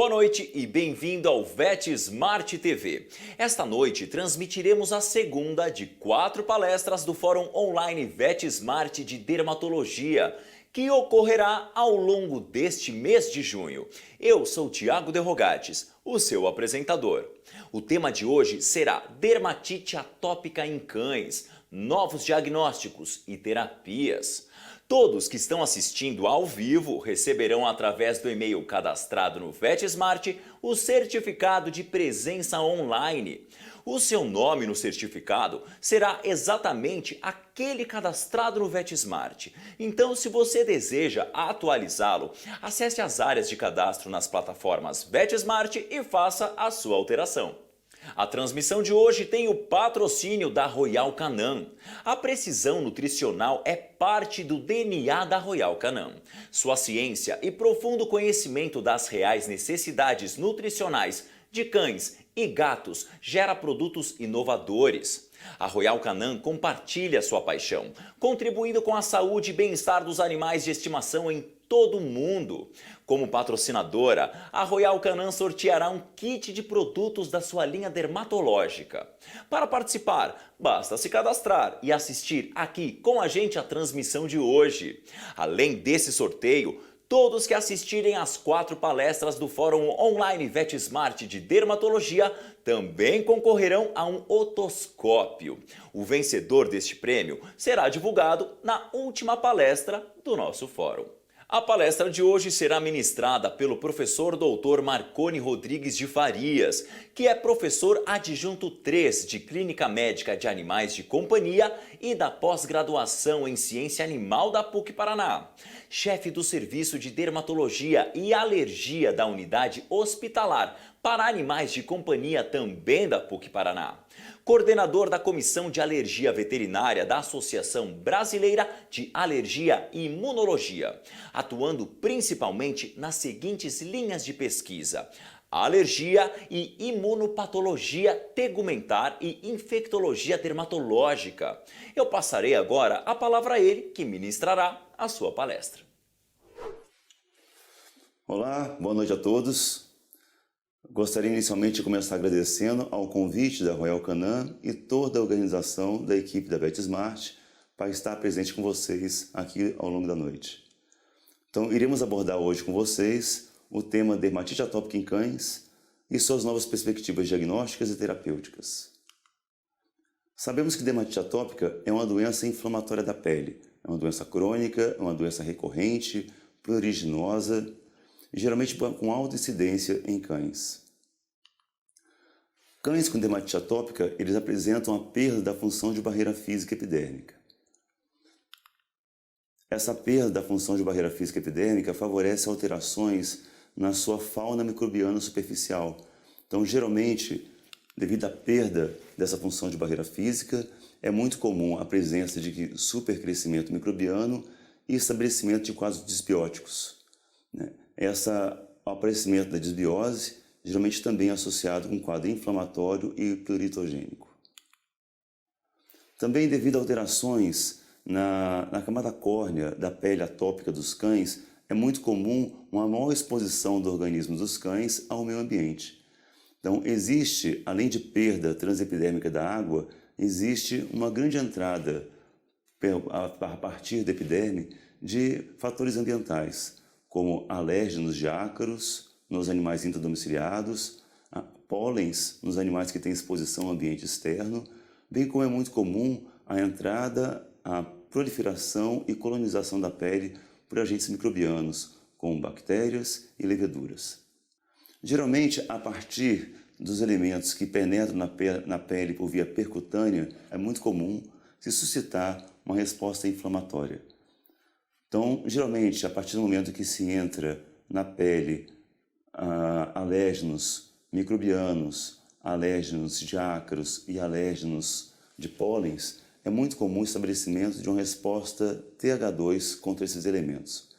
Boa noite e bem-vindo ao VET Smart TV. Esta noite transmitiremos a segunda de 4 palestras do Fórum Online VET Smart de Dermatologia, que ocorrerá ao longo deste mês de junho. Eu sou Thiago De Rogatis, o seu apresentador. O tema de hoje será dermatite atópica em cães, novos diagnósticos e terapias. Todos que estão assistindo ao vivo receberão através do e-mail cadastrado no VetSmart o certificado de presença online. O seu nome no certificado será exatamente aquele cadastrado no VetSmart. Então, se você deseja atualizá-lo, acesse as áreas de cadastro nas plataformas VetSmart e faça a sua alteração. A transmissão de hoje tem o patrocínio da Royal Canin. A precisão nutricional é parte do DNA da Royal Canin. Sua ciência e profundo conhecimento das reais necessidades nutricionais de cães e gatos gera produtos inovadores. A Royal Canin compartilha sua paixão, contribuindo com a saúde e bem-estar dos animais de estimação em todo o mundo. Como patrocinadora, a Royal Canin sorteará um kit de produtos da sua linha dermatológica. Para participar, basta se cadastrar e assistir aqui com a gente a transmissão de hoje. Além desse sorteio, todos que assistirem às 4 palestras do Fórum Online VetSmart de Dermatologia também concorrerão a um otoscópio. O vencedor deste prêmio será divulgado na última palestra do nosso fórum. A palestra de hoje será ministrada pelo professor Dr. Marconi Rodrigues de Farias, que é professor adjunto 3 de Clínica Médica de Animais de Companhia e da pós-graduação em Ciência Animal da PUC Paraná, chefe do Serviço de Dermatologia e Alergia da Unidade Hospitalar para Animais de Companhia também da PUC Paraná, coordenador da Comissão de Alergia Veterinária da Associação Brasileira de Alergia e Imunologia, atuando principalmente nas seguintes linhas de pesquisa: alergia e imunopatologia tegumentar e infectologia dermatológica. Eu passarei agora a palavra a ele, que ministrará a sua palestra. Olá, boa noite a todos. Gostaria inicialmente de começar agradecendo ao convite da Royal Canin e toda a organização da equipe da VetSmart para estar presente com vocês aqui ao longo da noite. Então, iremos abordar hoje com vocês o tema dermatite atópica em cães e suas novas perspectivas diagnósticas e terapêuticas. Sabemos que dermatite atópica é uma doença inflamatória da pele, é uma doença crônica, é uma doença recorrente, pruriginosa, geralmente com alta incidência em cães. Cães com dermatite atópica, eles apresentam a perda da função de barreira física epidérmica. Essa perda da função de barreira física epidérmica favorece alterações na sua fauna microbiana superficial. Então, geralmente, devido à perda dessa função de barreira física, é muito comum a presença de supercrescimento microbiano e estabelecimento de quadros disbióticos, né? O aparecimento da disbiose geralmente também é associado com um quadro inflamatório e pluritogênico. Também devido a alterações na camada córnea da pele atópica dos cães, é muito comum uma maior exposição do organismo dos cães ao meio ambiente. Então, existe, além de perda transepidérmica da água, existe uma grande entrada a partir da epiderme de fatores ambientais, como alérgenos de ácaros nos animais intradomiciliados, pólens nos animais que têm exposição ao ambiente externo, bem como é muito comum a entrada, a proliferação e colonização da pele por agentes microbianos, como bactérias e leveduras. Geralmente, a partir dos elementos que penetram na pele por via percutânea, é muito comum se suscitar uma resposta inflamatória. Então, geralmente, a partir do momento que se entra na pele alérgenos microbianos, alérgenos de ácaros e alérgenos de pólens, é muito comum o estabelecimento de uma resposta TH2 contra esses elementos.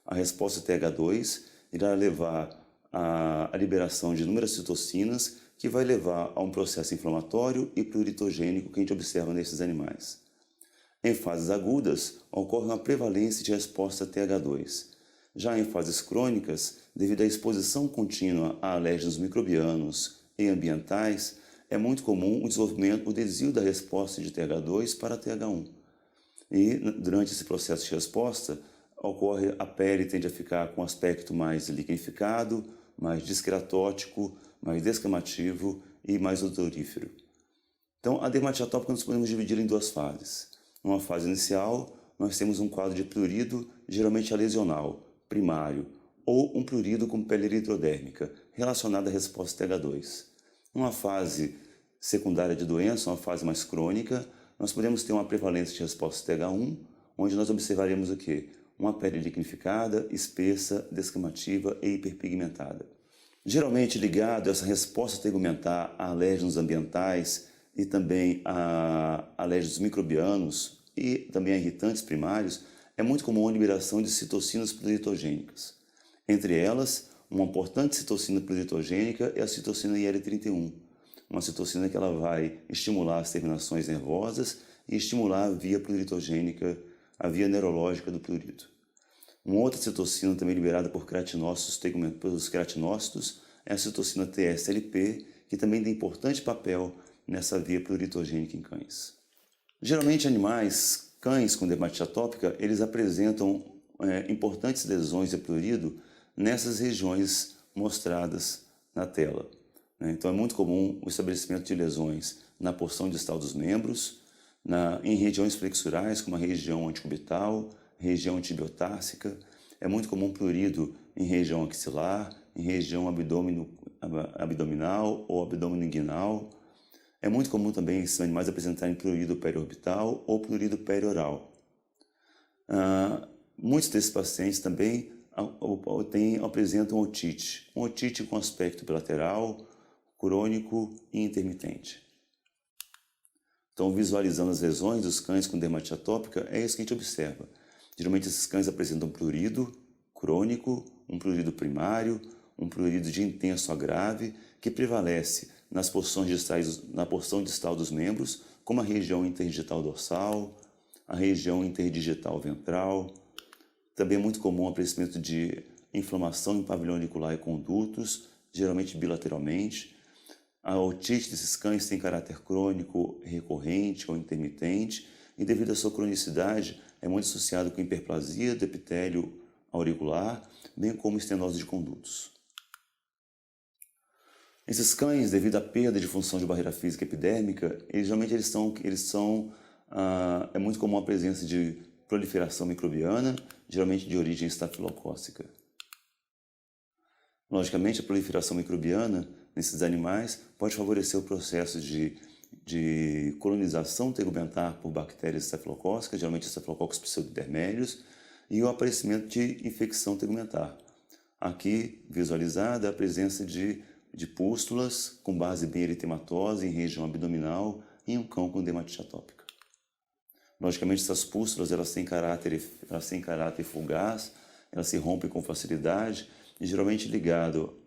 A resposta TH2 irá levar à liberação de inúmeras citocinas, que vai levar a um processo inflamatório e pluritogênico que a gente observa nesses animais. Em fases agudas, ocorre uma prevalência de resposta TH2. Já em fases crônicas, devido à exposição contínua a alérgenos microbianos e ambientais, é muito comum o desenvolvimento, o desvio da resposta de TH2 para TH1. E durante esse processo de resposta, a pele tende a ficar com aspecto mais liquenificado, mais discratótico, mais descamativo e mais odorífero. Então, a dermatite atópica nós podemos dividir em duas fases. Numa fase inicial, nós temos um quadro de prurido, geralmente lesional, primário, ou um prurido com pele eritrodérmica, relacionado à resposta TH2. Numa fase secundária de doença, uma fase mais crônica, nós podemos ter uma prevalência de resposta TH1, onde nós observaremos o quê? Uma pele liquenificada, espessa, descamativa e hiperpigmentada. Geralmente ligado a essa resposta tegumentar a alérgenos ambientais e também a alérgenos microbianos e também a irritantes primários, é muito comum a liberação de citocinas pluritogênicas. Entre elas, uma importante citocina pluritogênica é a citocina IL-31, uma citocina que ela vai estimular as terminações nervosas e estimular a via pluritogênica, a via neurológica do prurido. Uma outra citocina também liberada por pelos queratinócitos é a citocina TSLP, que também tem importante papel nessa via pluritogênica em cães. Geralmente cães com dermatite atópica, eles apresentam importantes lesões de prurido nessas regiões mostradas na tela. Então é muito comum o estabelecimento de lesões na porção distal dos membros, em regiões flexurais, como a região antecubital, região antibiotársica. É muito comum prurido em região axilar, em região abdominal ou abdômen inguinal. É muito comum também esses animais apresentarem prurido periorbital ou prurido perioral. Muitos desses pacientes também apresentam otite, um otite com aspecto bilateral, crônico e intermitente. Então, visualizando as lesões dos cães com dermatite atópica, é isso que a gente observa. Geralmente esses cães apresentam prurido crônico, um prurido primário, um prurido de intenso a grave, que prevalece na porção distal dos membros, como a região interdigital dorsal, a região interdigital ventral. Também é muito comum o aparecimento de inflamação em pavilhão auricular e condutos, geralmente bilateralmente. A otite desses cães tem caráter crônico, recorrente ou intermitente, e devido à sua cronicidade, é muito associado com hiperplasia do epitélio auricular, bem como estenose de condutos. Esses cães, devido à perda de função de barreira física epidérmica, é muito comum a presença de proliferação microbiana, geralmente de origem estafilocócica. Logicamente, a proliferação microbiana nesses animais pode favorecer o processo de colonização tegumentar por bactérias estafilocócicas, geralmente Staphylococcus pseudodermelius, e o aparecimento de infecção tegumentar. Aqui, visualizada a presença de pústulas com base bem eritematosa em região abdominal em um cão com dermatite atópica. Logicamente, essas pústulas elas têm caráter fugaz, elas se rompem com facilidade e geralmente ligado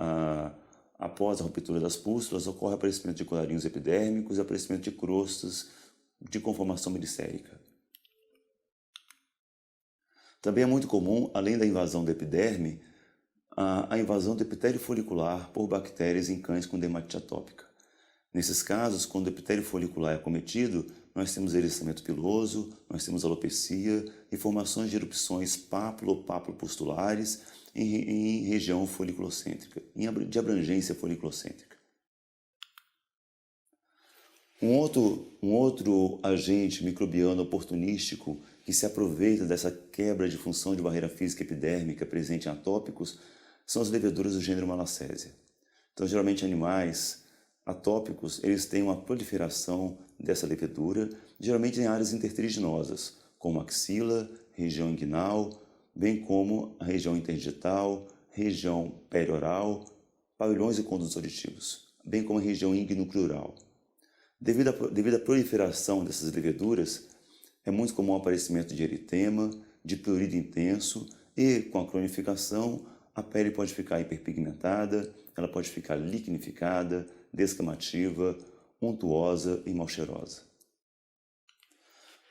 após a ruptura das pústulas ocorre aparecimento de colarinhos epidérmicos e aparecimento de crostas de conformação mericérica. Também é muito comum, além da invasão da epiderme, a invasão do epitélio folicular por bactérias em cães com dermatite atópica. Nesses casos, quando o epitélio folicular é acometido, nós temos eriçamento piloso, nós temos alopecia e formações de erupções pápulo-pustulares em região foliculocêntrica, de abrangência foliculocêntrica. Um outro agente microbiano oportunístico que se aproveita dessa quebra de função de barreira física epidérmica presente em atópicos são as leveduras do gênero Malassezia. Então, geralmente, animais atópicos, eles têm uma proliferação dessa levedura, geralmente em áreas intertriginosas, como axila, região inguinal, bem como a região interdigital, região perioral, pavilhões e condutos auditivos, bem como a região inguinocleural. Devido à proliferação dessas leveduras, é muito comum o aparecimento de eritema, de prurido intenso e, com a cronificação, a pele pode ficar hiperpigmentada, ela pode ficar liquenificada, descamativa, untuosa e mal cheirosa.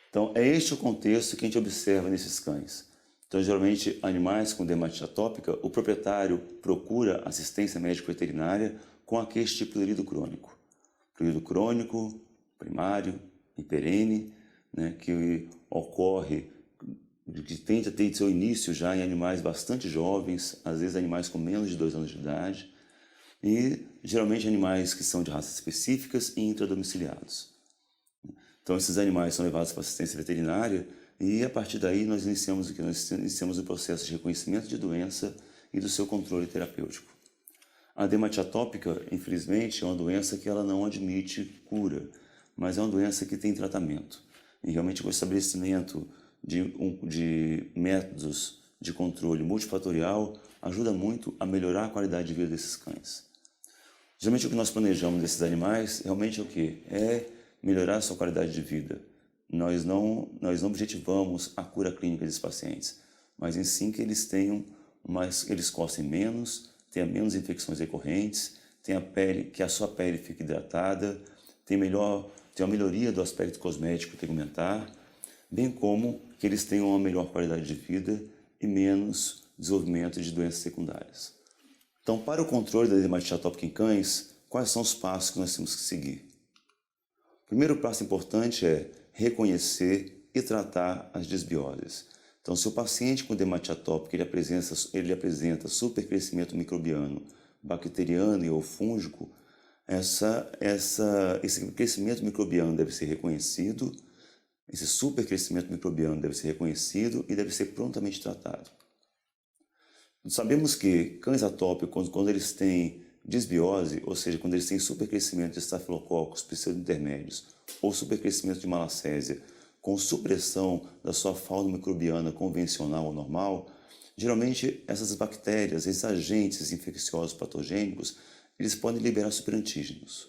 Então, é este o contexto que a gente observa nesses cães. Então, geralmente, animais com dermatite atópica, o proprietário procura assistência médico-veterinária com aquele tipo de prurido crônico. Prurido crônico, primário e perene, né, que ocorre, que tende a ter seu início já em animais bastante jovens, às vezes animais com menos de 2 anos de idade, e geralmente animais que são de raças específicas e intradomiciliados. Então, esses animais são levados para assistência veterinária e, a partir daí, nós iniciamos o processo de reconhecimento de doença e do seu controle terapêutico. A dermatite atópica, infelizmente, é uma doença que ela não admite cura, mas é uma doença que tem tratamento. E realmente o estabelecimento de métodos de controle multifatorial ajuda muito a melhorar a qualidade de vida desses cães. Geralmente o que nós planejamos desses animais realmente é o quê? É melhorar a sua qualidade de vida. Nós não objetivamos a cura clínica desses pacientes, mas em sim que eles eles coçem menos, tenham menos infecções recorrentes, que a sua pele fique hidratada, tenha uma melhoria do aspecto cosmético tegumentar, bem como que eles tenham uma melhor qualidade de vida e menos desenvolvimento de doenças secundárias. Então, para o controle da dermatite atópica em cães, quais são os passos que nós temos que seguir? O primeiro passo importante é reconhecer e tratar as disbioses. Então, se o paciente com dermatite atópica ele apresenta supercrescimento microbiano, bacteriano e ou fúngico, esse crescimento microbiano deve ser reconhecido, esse supercrescimento microbiano deve ser reconhecido e deve ser prontamente tratado. Sabemos que cães atópicos, quando eles têm disbiose, ou seja, quando eles têm supercrescimento de estafilococos pseudointermédios ou supercrescimento de malacésia, com supressão da sua fauna microbiana convencional ou normal, geralmente essas bactérias, esses agentes infecciosos patogênicos, eles podem liberar superantígenos.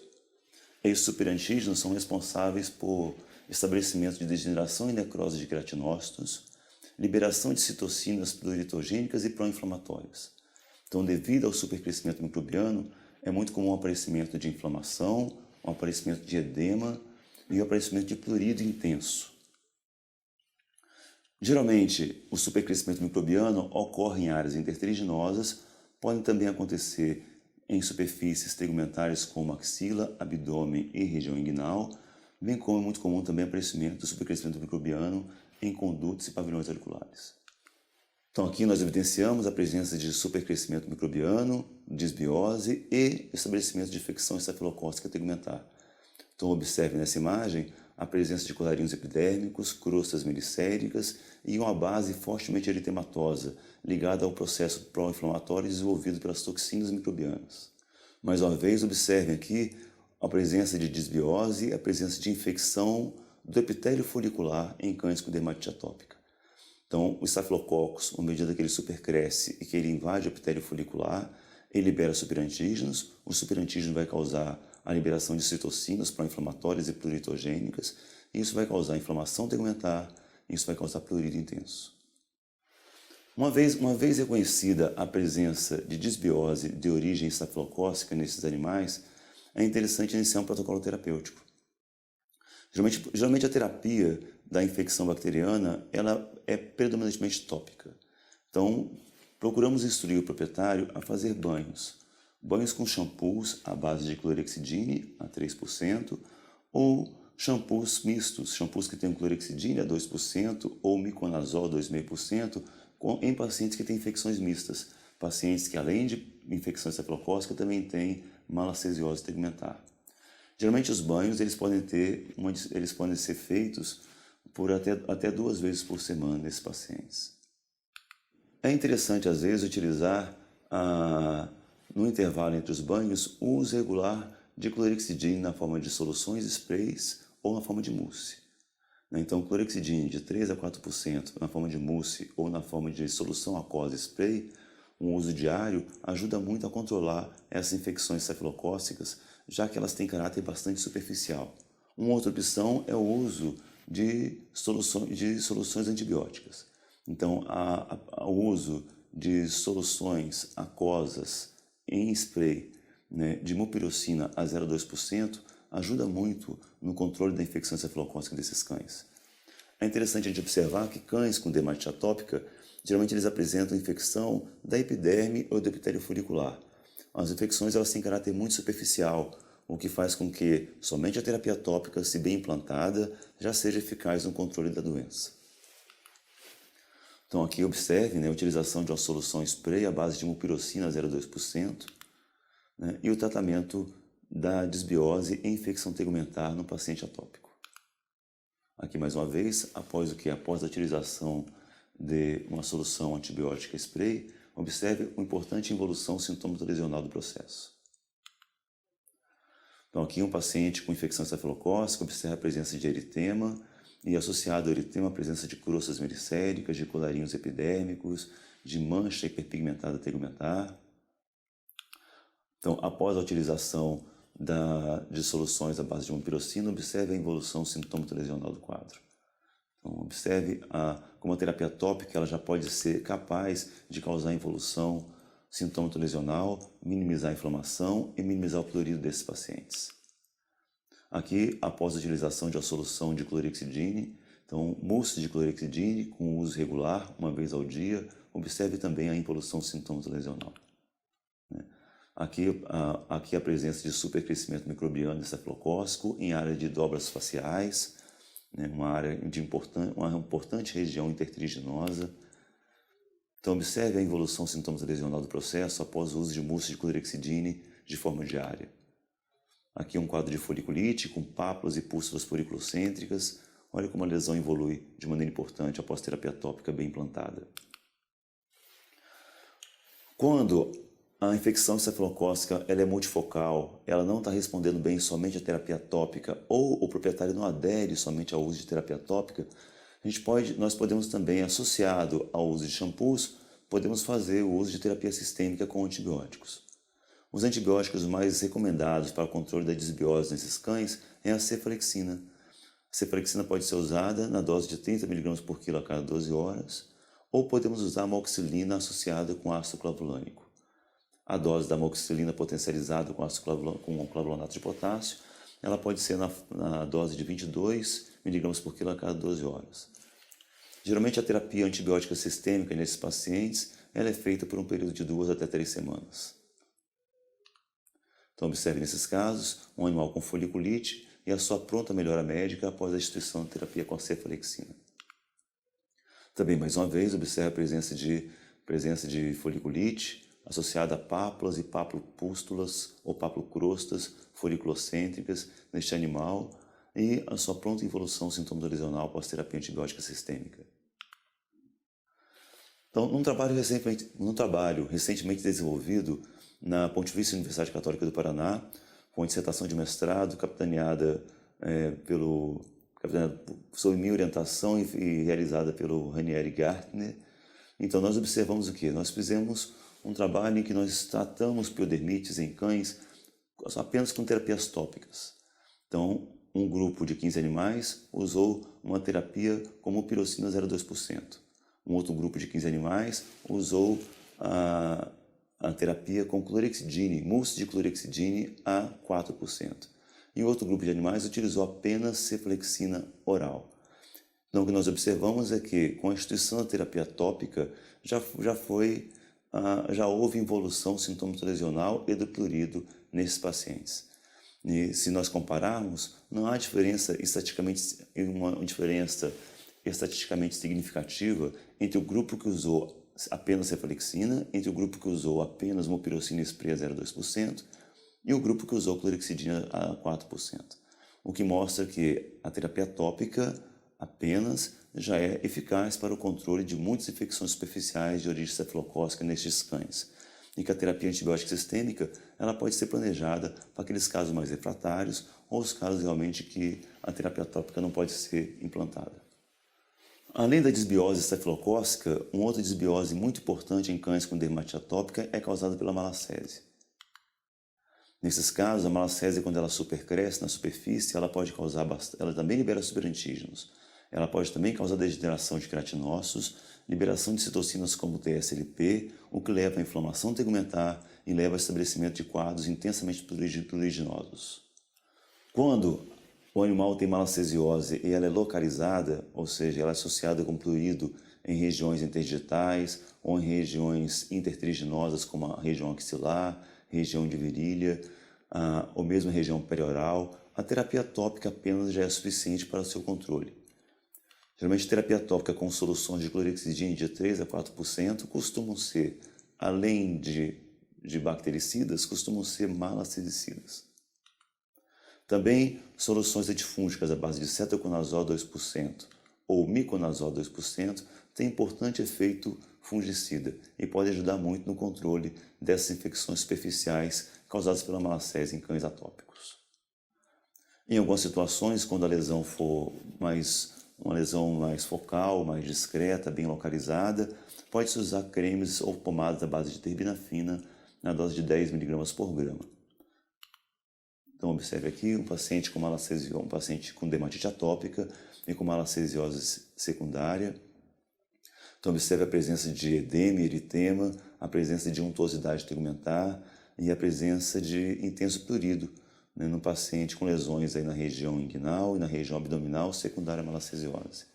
Esses superantígenos são responsáveis por estabelecimento de degeneração e necrose de queratinócitos, liberação de citocinas pluritogênicas e pró-inflamatórias. Então, devido ao supercrescimento microbiano, é muito comum o aparecimento de inflamação, o aparecimento de edema e o aparecimento de prurido intenso. Geralmente, o supercrescimento microbiano ocorre em áreas interteriginosas, podem também acontecer em superfícies tegumentares como axila, abdômen e região inguinal, bem como é muito comum também o aparecimento do supercrescimento microbiano em condutos e pavilhões auriculares. Então aqui nós evidenciamos a presença de supercrescimento microbiano, disbiose e estabelecimento de infecção estafilocócica tegumentar. Então observe nessa imagem a presença de colarinhos epidérmicos, crostas melicéricas e uma base fortemente eritematosa, ligada ao processo pró-inflamatório desenvolvido pelas toxinas microbianas. Mais uma vez, observem aqui a presença de disbiose e a presença de infecção do epitélio folicular em cães com dermatite atópica. Então, o estafilococcus, à medida que ele supercresce e que ele invade o epitélio folicular, ele libera superantígenos, o superantígeno vai causar a liberação de citocinas pró-inflamatórias e pluritogênicas, e isso vai causar inflamação tegumentar, e isso vai causar prurido intenso. Uma vez reconhecida a presença de disbiose de origem estafilocócica nesses animais, é interessante iniciar um protocolo terapêutico. Geralmente a terapia da infecção bacteriana ela é predominantemente tópica. Então, procuramos instruir o proprietário a fazer banhos com shampoos à base de clorexidine a 3% ou shampoos mistos, shampoos que têm clorexidine a 2% ou miconazol 2,5% em pacientes que têm infecções mistas, pacientes que além de infecção estafilocócica também têm malacesiose tegumentar. Geralmente os banhos eles podem ser feitos por até 2 vezes por semana nesses pacientes. É interessante às vezes utilizar no intervalo entre os banhos o uso regular de clorexidine na forma de soluções sprays ou na forma de mousse. Então, clorexidine de 3 a 4% na forma de mousse ou na forma de solução aquosa spray, um uso diário ajuda muito a controlar essas infecções estafilocócicas, já que elas têm caráter bastante superficial. Uma outra opção é o uso de soluções antibióticas. Então, o uso de soluções aquosas em spray, de mupirocina a 0,2% ajuda muito no controle da infecção estafilocócica desses cães. É interessante a gente observar que cães com dermatite atópica, Geralmente eles apresentam infecção da epiderme ou do epitélio folicular. As infecções elas têm caráter muito superficial, o que faz com que somente a terapia tópica, se bem implantada, já seja eficaz no controle da doença. Então aqui observe, né, a utilização de uma solução spray à base de mupirocina 0,2%, né, e o tratamento da desbiose e infecção tegumentar no paciente atópico. Aqui mais uma vez, após a utilização de uma solução antibiótica spray, observe uma importante involução sintomatológica do processo. Então aqui um paciente com infecção estafilocócica observa a presença de eritema e associado ao eritema a presença de crostas mericéricas, de colarinhos epidérmicos, de mancha hiperpigmentada tegumentar. Então após a utilização de soluções à base de mupirocina, observe a involução sintomatológica do quadro. Então, observe como a terapia tópica ela já pode ser capaz de causar involução sintomatológica, minimizar a inflamação e minimizar o prurido desses pacientes. Aqui, após a utilização de uma solução de clorexidine, então mousse de clorexidine com uso regular, uma vez ao dia, observe também a involução sintomatológica. Aqui a presença de supercrescimento microbiano estafilocócico em área de dobras faciais, né, uma importante região intertriginosa. Então, observe a involução sintomatológica do processo após o uso de mousse de clorexidine de forma diária. Aqui um quadro de foliculite com pápulas e pústulas foliculocêntricas. Olha como a lesão evolui de maneira importante após terapia tópica bem implantada. Quando a infecção estafilocócica ela é multifocal, ela não está respondendo bem somente à terapia tópica ou o proprietário não adere somente ao uso de terapia tópica, nós podemos também, associado ao uso de shampoos, podemos fazer o uso de terapia sistêmica com antibióticos. Os antibióticos mais recomendados para o controle da desbiose nesses cães é a cefalexina. A cefalexina pode ser usada na dose de 30 mg por quilo a cada 12 horas, ou podemos usar a amoxicilina associada com ácido clavulânico. A dose da amoxicilina potencializada com clavulonato de potássio, ela pode ser na dose de 22 mg por quilo a cada 12 horas. Geralmente a terapia antibiótica sistêmica nesses pacientes ela é feita por um período de 2 até 3 semanas. Então observe nesses casos um animal com foliculite e a sua pronta melhora médica após a instituição da terapia com a cefalexina. Também mais uma vez observe a presença de foliculite associada a pápulas e papulopústulas ou papulocrostas foliculocêntricas neste animal e a sua pronta involução sintomatológica após terapia antibiótica sistêmica. Então, num trabalho recentemente desenvolvido na Pontifícia Universidade Católica do Paraná, com dissertação de mestrado capitaneada sob minha orientação e realizada pelo Ranieri Gartner, então nós observamos o quê? Nós fizemos um trabalho em que nós tratamos piodermites em cães apenas com terapias tópicas. Então, um grupo de 15 animais usou uma terapia com mupirocina 0,2%. Um outro grupo de 15 animais usou a terapia com clorexidine, mousse de clorexidine a 4%. E outro grupo de animais utilizou apenas cefalexina oral. Então, o que nós observamos é que, com a instituição da terapia tópica, já houve involução sintomatológica e do prurido nesses pacientes. E se nós compararmos, não há uma diferença estatisticamente significativa entre o grupo que usou apenas cefalexina, entre o grupo que usou apenas mupirocina spray a 0,2% e o grupo que usou clorexidina a 4%. O que mostra que a terapia tópica apenas já é eficaz para o controle de muitas infecções superficiais de origem cefalocócica nestes cães. E que a terapia antibiótica sistêmica ela pode ser planejada para aqueles casos mais refratários ou os casos realmente que a terapia tópica não pode ser implantada. Além da desbiose estafilocócica, uma outra desbiose muito importante em cães com dermatite atópica é causada pela malacese. Nesses casos, a malacese, quando ela supercresce na superfície, ela também libera superantígenos. Ela pode também causar degeneração de queratinócitos, liberação de citocinas como TSLP, o que leva à inflamação tegumentar e leva ao estabelecimento de quadros intensamente pruriginosos. Quando o animal tem malacesiose e ela é localizada, ou seja, ela é associada com prurido em regiões interdigitais ou em regiões intertriginosas, como a região axilar, região de virilha, ou mesmo a região perioral. A terapia tópica apenas já é suficiente para o seu controle. Geralmente, terapia tópica com soluções de clorexidina de 3 a 4% costumam ser, além de bactericidas, costumam ser malacedicidas. Também soluções antifúngicas à base de cetoconazol 2% ou miconazol 2% têm importante efeito fungicida e pode ajudar muito no controle dessas infecções superficiais causadas pela malacésia em cães atópicos. Em algumas situações, quando a lesão for uma lesão mais focal, mais discreta, bem localizada, pode-se usar cremes ou pomadas à base de terbinafina na dose de 10 mg por grama. Então, observe aqui um paciente com dermatite atópica e com malacesiose secundária. Então, observe a presença de edema e eritema, a presença de untuosidade tegumentar e a presença de intenso prurido, né, no paciente com lesões aí na região inguinal e na região abdominal secundária à malacesiose.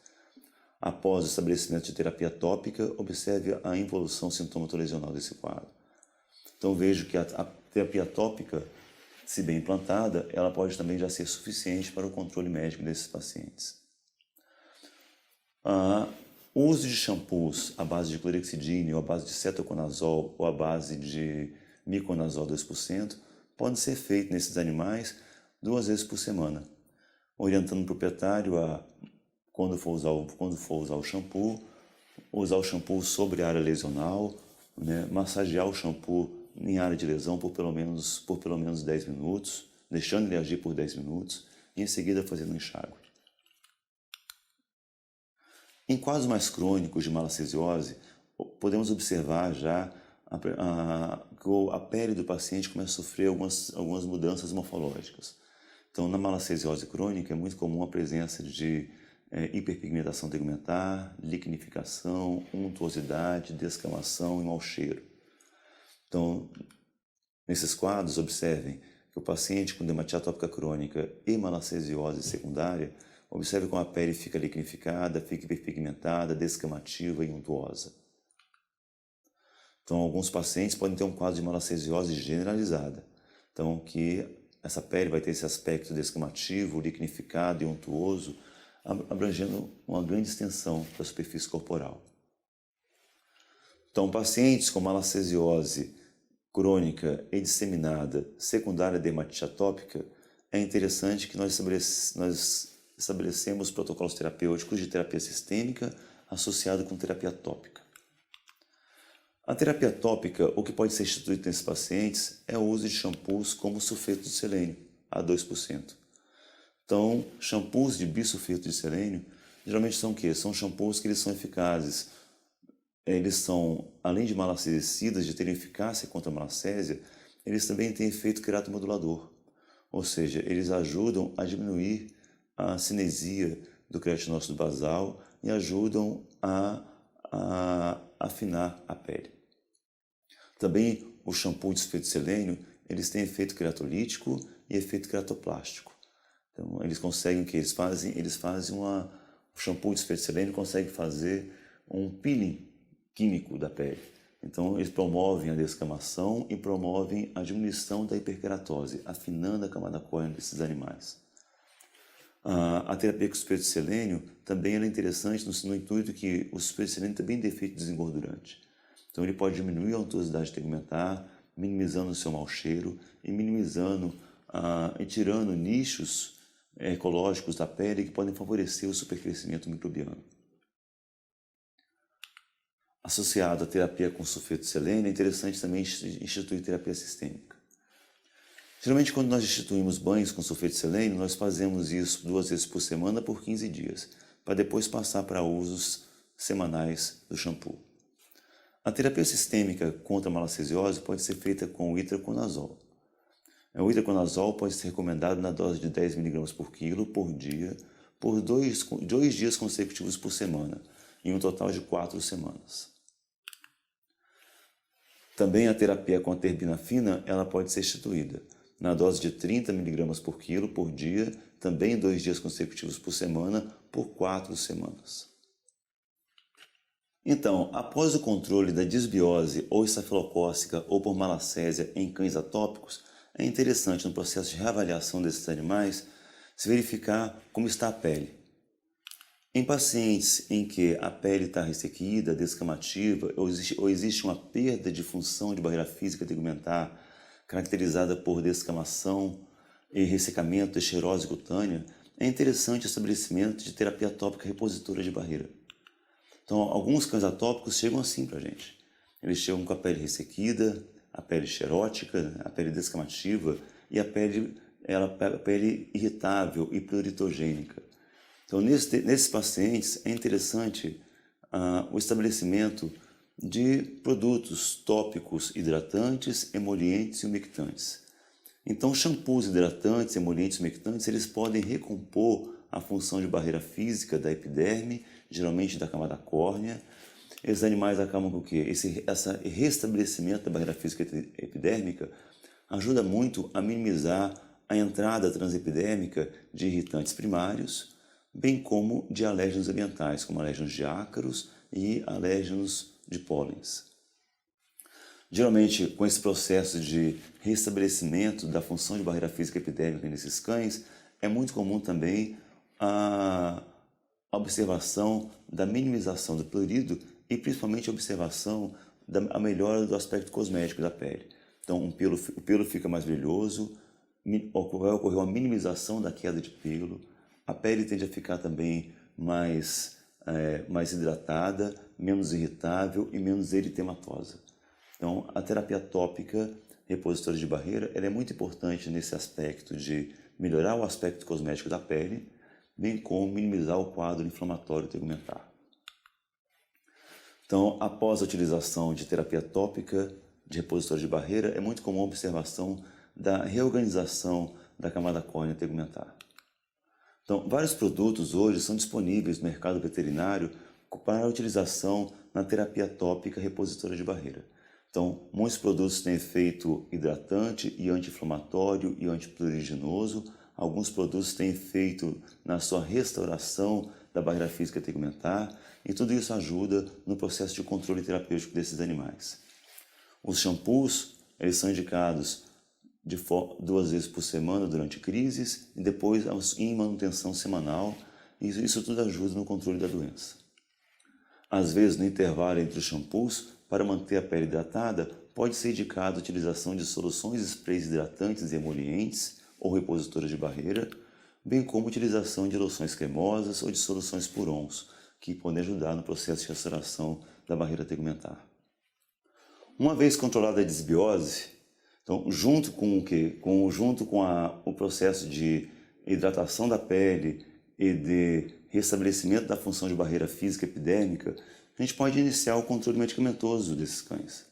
Após o estabelecimento de terapia tópica, observe a involução sintomatological desse quadro. Então, vejo que a terapia tópica, se bem implantada, ela pode também já ser suficiente para o controle médico desses pacientes. O uso de shampoos à base de clorexidina, ou à base de cetoconazol, ou à base de miconazol 2%, pode ser feito nesses animais 2 vezes por semana, orientando o proprietário a, quando for usar o shampoo sobre a área lesional, né, massagear o shampoo em área de lesão por pelo menos 10 minutos, deixando ele agir por 10 minutos e em seguida fazendo um enxágue. Em quadros mais crônicos de malacesiose, podemos observar já que a pele do paciente começa a sofrer algumas mudanças morfológicas. Então, na malacesiose crônica, é muito comum a presença de hiperpigmentação tegumentar, liquenificação, untuosidade, descamação e mau cheiro. Então, nesses quadros, observem que o paciente com dermatite atópica crônica e malacesiose secundária, observe como a pele fica liquenificada, fica hiperpigmentada, descamativa e untuosa. Então, alguns pacientes podem ter um quadro de malacesiose generalizada. Então, que essa pele vai ter esse aspecto descamativo, liquenificado e untuoso, abrangendo uma grande extensão da superfície corporal. Então, pacientes com malacesiose crônica e disseminada secundária à dermatite atópica, é interessante que nós estabelecemos protocolos terapêuticos de terapia sistêmica associado com terapia tópica. A terapia tópica, o que pode ser instituído nesses pacientes, é o uso de shampoos como sulfeto de selênio, a 2%. Então, shampoos de bisulfeto de selênio, geralmente são o quê? São shampoos que eles são eficazes. Eles são, além de malacedicidas, de terem eficácia contra a malacésia, eles também têm efeito queratomodulador. Ou seja, eles ajudam a diminuir a cinesia do queratinócito basal e ajudam a afinar a pele. Também o shampoo de sulfeto de selênio, eles têm efeito queratolítico e efeito queratoplástico. Então, eles conseguem o shampoo de sulfeto de selênio consegue fazer um peeling químico da pele. Então, eles promovem a descamação e promovem a diminuição da hiperkeratose, afinando a camada córnea desses animais. A terapia com sulfeto de selênio também é interessante no intuito que o sulfeto de selênio também tem efeito desengordurante. Então, ele pode diminuir a untuosidade tegumentar, minimizando o seu mau cheiro e e tirando nichos ecológicos da pele que podem favorecer o supercrescimento microbiano. Associado à terapia com sulfeto de selênio, é interessante também instituir terapia sistêmica. Geralmente, quando nós instituímos banhos com sulfeto de selênio, nós fazemos isso 2 vezes por semana por 15 dias, para depois passar para usos semanais do shampoo. A terapia sistêmica contra a malacesiose pode ser feita com o itraconazol. O itraconazol pode ser recomendado na dose de 10 mg por quilo por dia, por 2 dias consecutivos por semana, em um total de 4 semanas. Também a terapia com a terbinafina, ela pode ser instituída na dose de 30 mg por quilo por dia, também em 2 dias consecutivos por semana, por 4 semanas. Então, após o controle da disbiose ou estafilocócica ou por malacésia em cães atópicos, é interessante no processo de reavaliação desses animais se verificar como está a pele. Em pacientes em que a pele está ressequida, descamativa ou existe uma perda de função de barreira física tegumentar caracterizada por descamação e ressecamento de xerose cutânea, é interessante o estabelecimento de terapia tópica repositora de barreira. Então, alguns cães atópicos chegam assim para a gente. Eles chegam com a pele ressequida, a pele xerótica, a pele descamativa e a pele irritável e pluritogênica. Então, nesses pacientes, é interessante o estabelecimento de produtos tópicos hidratantes, emolientes e umectantes. Então, shampoos hidratantes, emolientes e umectantes, eles podem recompor a função de barreira física da epiderme, geralmente da camada córnea. Esses animais acabam com o quê? Esse restabelecimento da barreira física epidérmica ajuda muito a minimizar a entrada transepidérmica de irritantes primários, bem como de alérgenos ambientais, como alérgenos de ácaros e alérgenos de pólenes. Geralmente, com esse processo de restabelecimento da função de barreira física epidérmica nesses cães, é muito comum também a observação da minimização do prurido e principalmente a observação da melhora do aspecto cosmético da pele. Então, o pelo fica mais brilhoso, vai ocorrer uma minimização da queda de pelo, a pele tende a ficar também mais hidratada, menos irritável e menos eritematosa. Então, a terapia tópica repositora de barreira ela é muito importante nesse aspecto de melhorar o aspecto cosmético da pele, bem como minimizar o quadro inflamatório tegumentar. Então, após a utilização de terapia tópica de repositora de barreira, é muito comum a observação da reorganização da camada córnea tegumentar. Então, vários produtos hoje são disponíveis no mercado veterinário para a utilização na terapia tópica repositora de barreira. Então, muitos produtos têm efeito hidratante e anti-inflamatório e antipruriginoso. Alguns produtos têm efeito na sua restauração da barreira física tegumentar e tudo isso ajuda no processo de controle terapêutico desses animais. Os shampoos, eles são indicados 2 vezes por semana durante crises e depois em manutenção semanal. E isso tudo ajuda no controle da doença. Às vezes, no intervalo entre os shampoos, para manter a pele hidratada, pode ser indicada a utilização de soluções sprays hidratantes e emolientes ou repositoras de barreira, bem como a utilização de loções cremosas ou de soluções purons, que podem ajudar no processo de restauração da barreira tegumentar. Uma vez controlada a disbiose, então, junto com o processo de hidratação da pele e de restabelecimento da função de barreira física epidérmica, a gente pode iniciar o controle medicamentoso desses cães.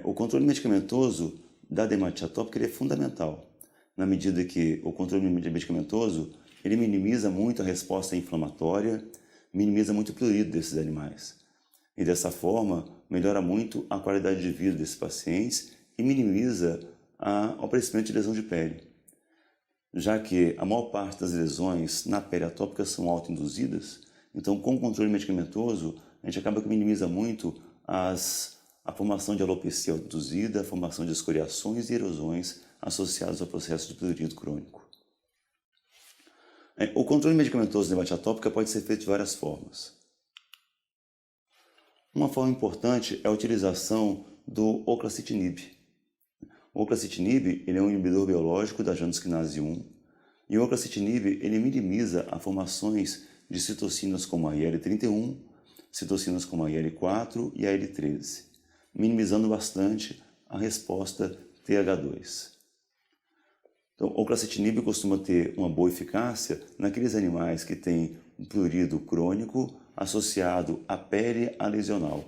O controle medicamentoso da dermatite atópica ele é fundamental, na medida que o controle medicamentoso ele minimiza muito a resposta inflamatória, minimiza muito o prurido desses animais. E dessa forma, melhora muito a qualidade de vida desses pacientes e minimiza o aparecimento de lesão de pele, já que a maior parte das lesões na pele atópica são autoinduzidas. Então, com o controle medicamentoso, a gente acaba que minimiza muito a formação de alopecia autoinduzida, a formação de escoriações e erosões associadas ao processo de prurido crônico. O controle medicamentoso da dermatite atópica pode ser feito de várias formas. Uma forma importante é a utilização do oclacitinib. O oclacitinib ele é um inibidor biológico da janusquinase 1 e o oclacitinib ele minimiza as formações de citocinas como a IL-31, citocinas como a IL-4 e a IL-13, minimizando bastante a resposta TH2. Então, o oclacitinib costuma ter uma boa eficácia naqueles animais que têm um prurido crônico associado à pele lesional,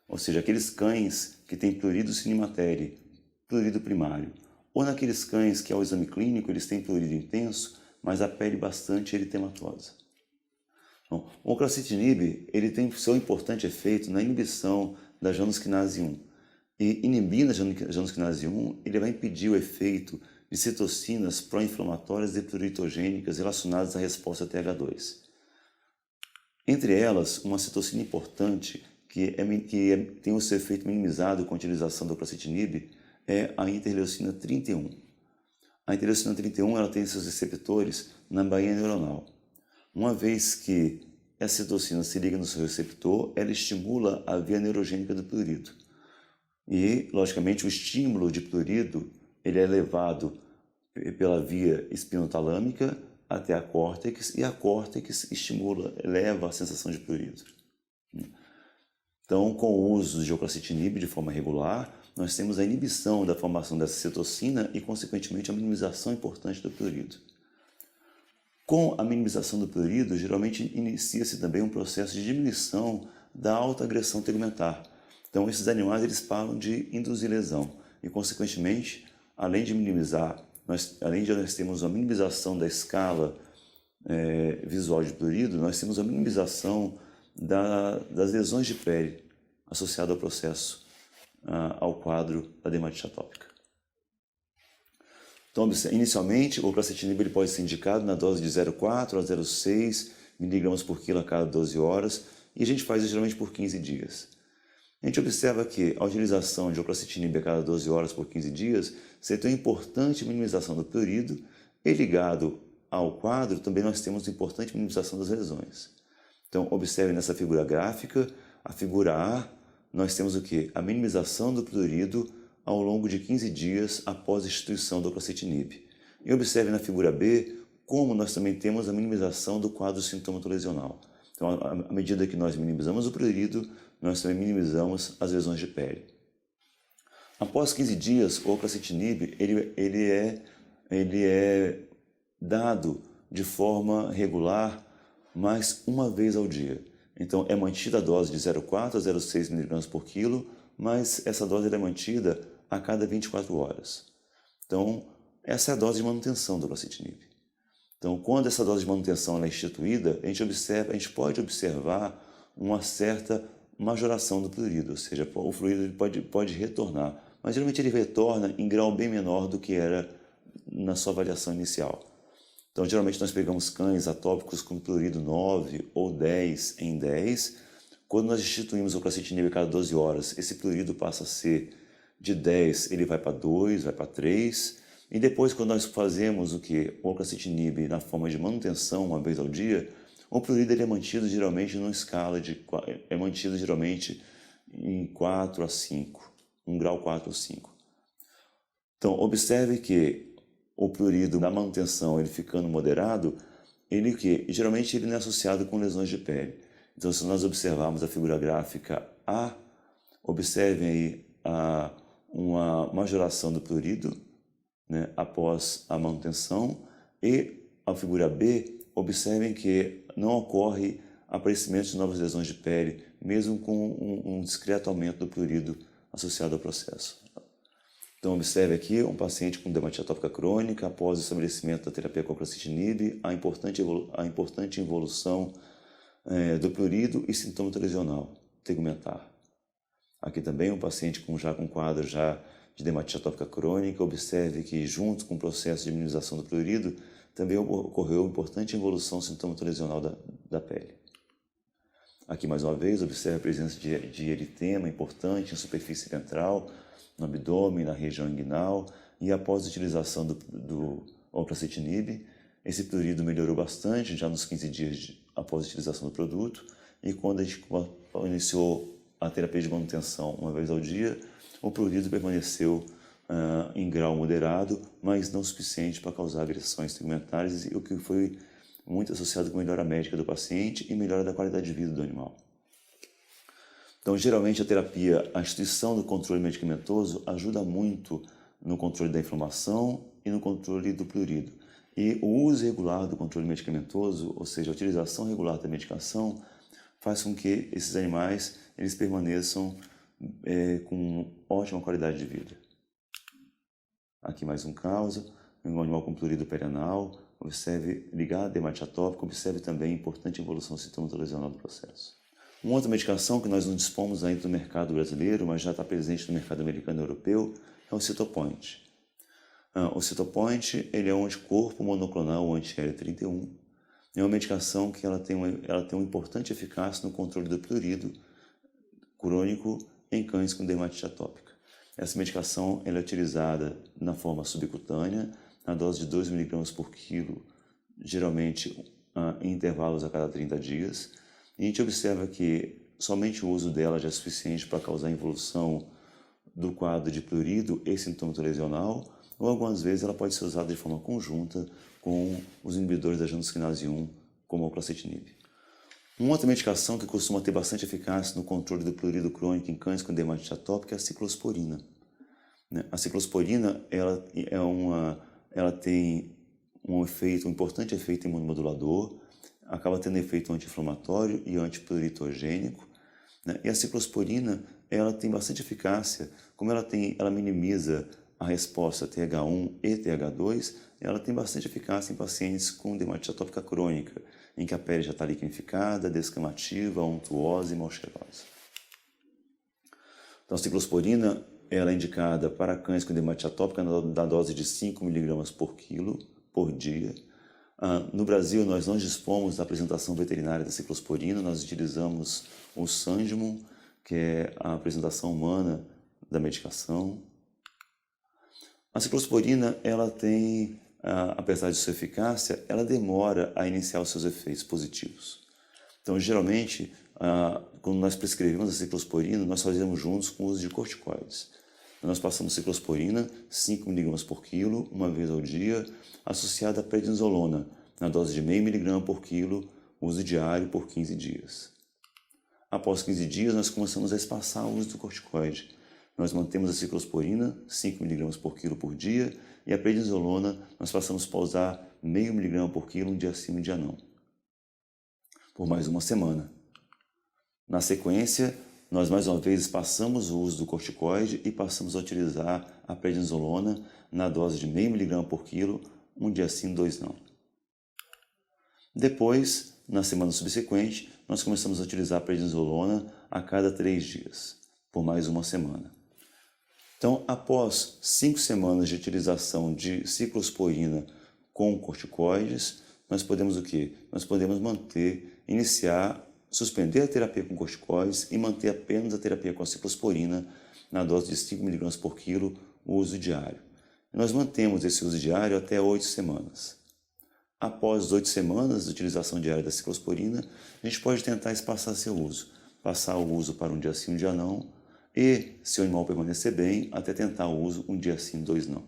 ou seja, aqueles cães que têm prurido cinematéria, prurido primário, ou naqueles cães que ao exame clínico eles têm prurido intenso, mas a pele bastante eritematosa. Então, o oclacitinib ele tem seu importante efeito na inibição da janusquinase 1. E inibindo a janusquinase 1, ele vai impedir o efeito de citocinas pró-inflamatórias e pluritogênicas relacionadas à resposta TH2. Entre elas, uma citocina importante, tem o seu efeito minimizado com a utilização do ocracetinib é a interleucina 31. A interleucina 31 ela tem seus receptores na baía neuronal. Uma vez que essa citocina se liga no seu receptor, ela estimula a via neurogênica do prurido. E, logicamente, o estímulo de prurido ele é levado pela via espinotalâmica até a córtex, e a córtex eleva a sensação de prurido. Então, com o uso de ocracetinib de forma regular, nós temos a inibição da formação dessa citocina e, consequentemente, a minimização importante do prurido. Com a minimização do prurido, geralmente inicia-se também um processo de diminuição da autoagressão tegumentar. Então, esses animais eles param de induzir lesão e, consequentemente, além de nós termos uma minimização da escala visual de prurido, nós temos a minimização das lesões de pele associada ao processo, ao quadro da dermatite atópica. Então, inicialmente, o ocracetinib ele pode ser indicado na dose de 0,4 a 0,6 mg por quilo a cada 12 horas, e a gente faz isso geralmente por 15 dias. A gente observa que a utilização de ocracetinib a cada 12 horas por 15 dias você tem uma importante minimização do prurido, e ligado ao quadro também nós temos uma importante minimização das lesões. Então, observe nessa figura gráfica, a figura A, nós temos o quê? A minimização do prurido ao longo de 15 dias após a instituição do ocracetinib. E observe na figura B como nós também temos a minimização do quadro sintomatological. Então, à medida que nós minimizamos o prurido, nós também minimizamos as lesões de pele. Após 15 dias, o ocracetinib ele é dado de forma regular, mais uma vez ao dia. Então, é mantida a dose de 0,4 a 0,6 mg por quilo, mas essa dose é mantida a cada 24 horas. Então, essa é a dose de manutenção do ocracetinib. Então, quando essa dose de manutenção é instituída, a gente pode observar uma certa majoração do prurido, ou seja, o fluido pode retornar, mas geralmente ele retorna em grau bem menor do que era na sua avaliação inicial. Então, geralmente nós pegamos cães atópicos com prurido 9 ou 10 em 10. Quando nós instituímos o ocracetinib a cada 12 horas, esse prurido passa a ser de 10, ele vai para 2, vai para 3. E depois, quando nós fazemos o ocracetinib na forma de manutenção, uma vez ao dia, o prurido ele é mantido geralmente numa escala em 4 a 5, um grau 4 ou 5. Então, observe que o prurido da manutenção, ele ficando moderado, geralmente ele não é associado com lesões de pele. Então, se nós observarmos a figura gráfica A, observem aí uma majoração do prurido, né, após a manutenção, e a figura B, observem que não ocorre aparecimento de novas lesões de pele, mesmo com um discreto aumento do prurido associado ao processo. Então, observe aqui um paciente com dermatite atópica crônica após o estabelecimento da terapia com ocracetinib, a importante evolução do prurido e sintomatologia tegumentar. Aqui também um paciente com quadro de dermatite atópica crônica. Observe que, junto com o processo de minimização do prurido, também ocorreu importante evolução sintomatological da pele. Aqui, mais uma vez, observe a presença de eritema importante em superfície ventral, no abdômen, na região inguinal, e após a utilização do ocracetinib, esse prurido melhorou bastante já nos 15 dias após a utilização do produto, e quando a gente iniciou a terapia de manutenção uma vez ao dia, o prurido permaneceu em grau moderado, mas não suficiente para causar agressões tegumentares, o que foi muito associado com melhora médica do paciente e melhora da qualidade de vida do animal. Então, geralmente a instituição do controle medicamentoso ajuda muito no controle da inflamação e no controle do prurido. E o uso regular do controle medicamentoso, ou seja, a utilização regular da medicação, faz com que esses animais eles permaneçam com ótima qualidade de vida. Aqui mais um caso, um animal com prurido perianal, observe ligado a dermatite atópica, observe também a importante evolução sintomatológica do processo. Uma outra medicação que nós não dispomos ainda no mercado brasileiro, mas já está presente no mercado americano e europeu, é o Cytopoint. O Cytopoint ele é um anticorpo monoclonal, o anti-L31. É uma medicação que ela tem uma importante eficácia no controle do prurido crônico em cães com dermatite atópica. Essa medicação ela é utilizada na forma subcutânea, na dose de 2 mg por quilo, geralmente em intervalos a cada 30 dias. E a gente observa que somente o uso dela já é suficiente para causar involução do quadro de prurido e sintomatologia lesional, ou algumas vezes ela pode ser usada de forma conjunta com os inibidores da angiotensina 1, como a oclacitinib. Uma outra medicação que costuma ter bastante eficácia no controle do prurido crônico em cães com dermatite atópica é a ciclosporina. A ciclosporina ela tem um importante efeito imunomodulador, acaba tendo efeito anti-inflamatório e antipuritogênico. E a ciclosporina ela tem bastante eficácia, como ela minimiza a resposta TH1 e TH2, ela tem bastante eficácia em pacientes com dermatite atópica crônica, em que a pele já está liquenificada, descamativa, untuosa e mal cheirosa. Então, a ciclosporina ela é indicada para cães com dermatite atópica na dose de 5 mg por quilo por dia. No Brasil, nós não dispomos da apresentação veterinária da ciclosporina, nós utilizamos o Sangimo, que é a apresentação humana da medicação. A ciclosporina, ela tem, apesar de sua eficácia, ela demora a iniciar os seus efeitos positivos. Então, geralmente, quando nós prescrevemos a ciclosporina, nós fazemos juntos com o uso de corticoides. Então, nós passamos ciclosporina, 5 mg por quilo, uma vez ao dia, associada a prednisolona, na dose de meio miligrama por quilo, uso diário por 15 dias. Após 15 dias, nós começamos a espaçar o uso do corticoide. Nós mantemos a ciclosporina, 5 mg por quilo por dia, e a prednisolona nós passamos para usar meio miligrama por quilo, um dia sim, um dia não, por mais uma semana. Na sequência, nós mais uma vez passamos o uso do corticoide e passamos a utilizar a prednisolona na dose de meio miligrama por quilo, um dia sim, dois não. Depois, na semana subsequente, nós começamos a utilizar a prednisolona a cada 3 dias, por mais uma semana. Então, após 5 semanas de utilização de ciclosporina com corticoides, nós podemos o quê? Nós podemos suspender a terapia com corticoides e manter apenas a terapia com a ciclosporina na dose de 5 mg por quilo, o uso diário. E nós mantemos esse uso diário até 8 semanas. Após 8 semanas de utilização diária da ciclosporina, a gente pode tentar espaçar seu uso, passar o uso para um dia sim, um dia não, e, se o animal permanecer bem, até tentar o uso um dia sim, 2 não.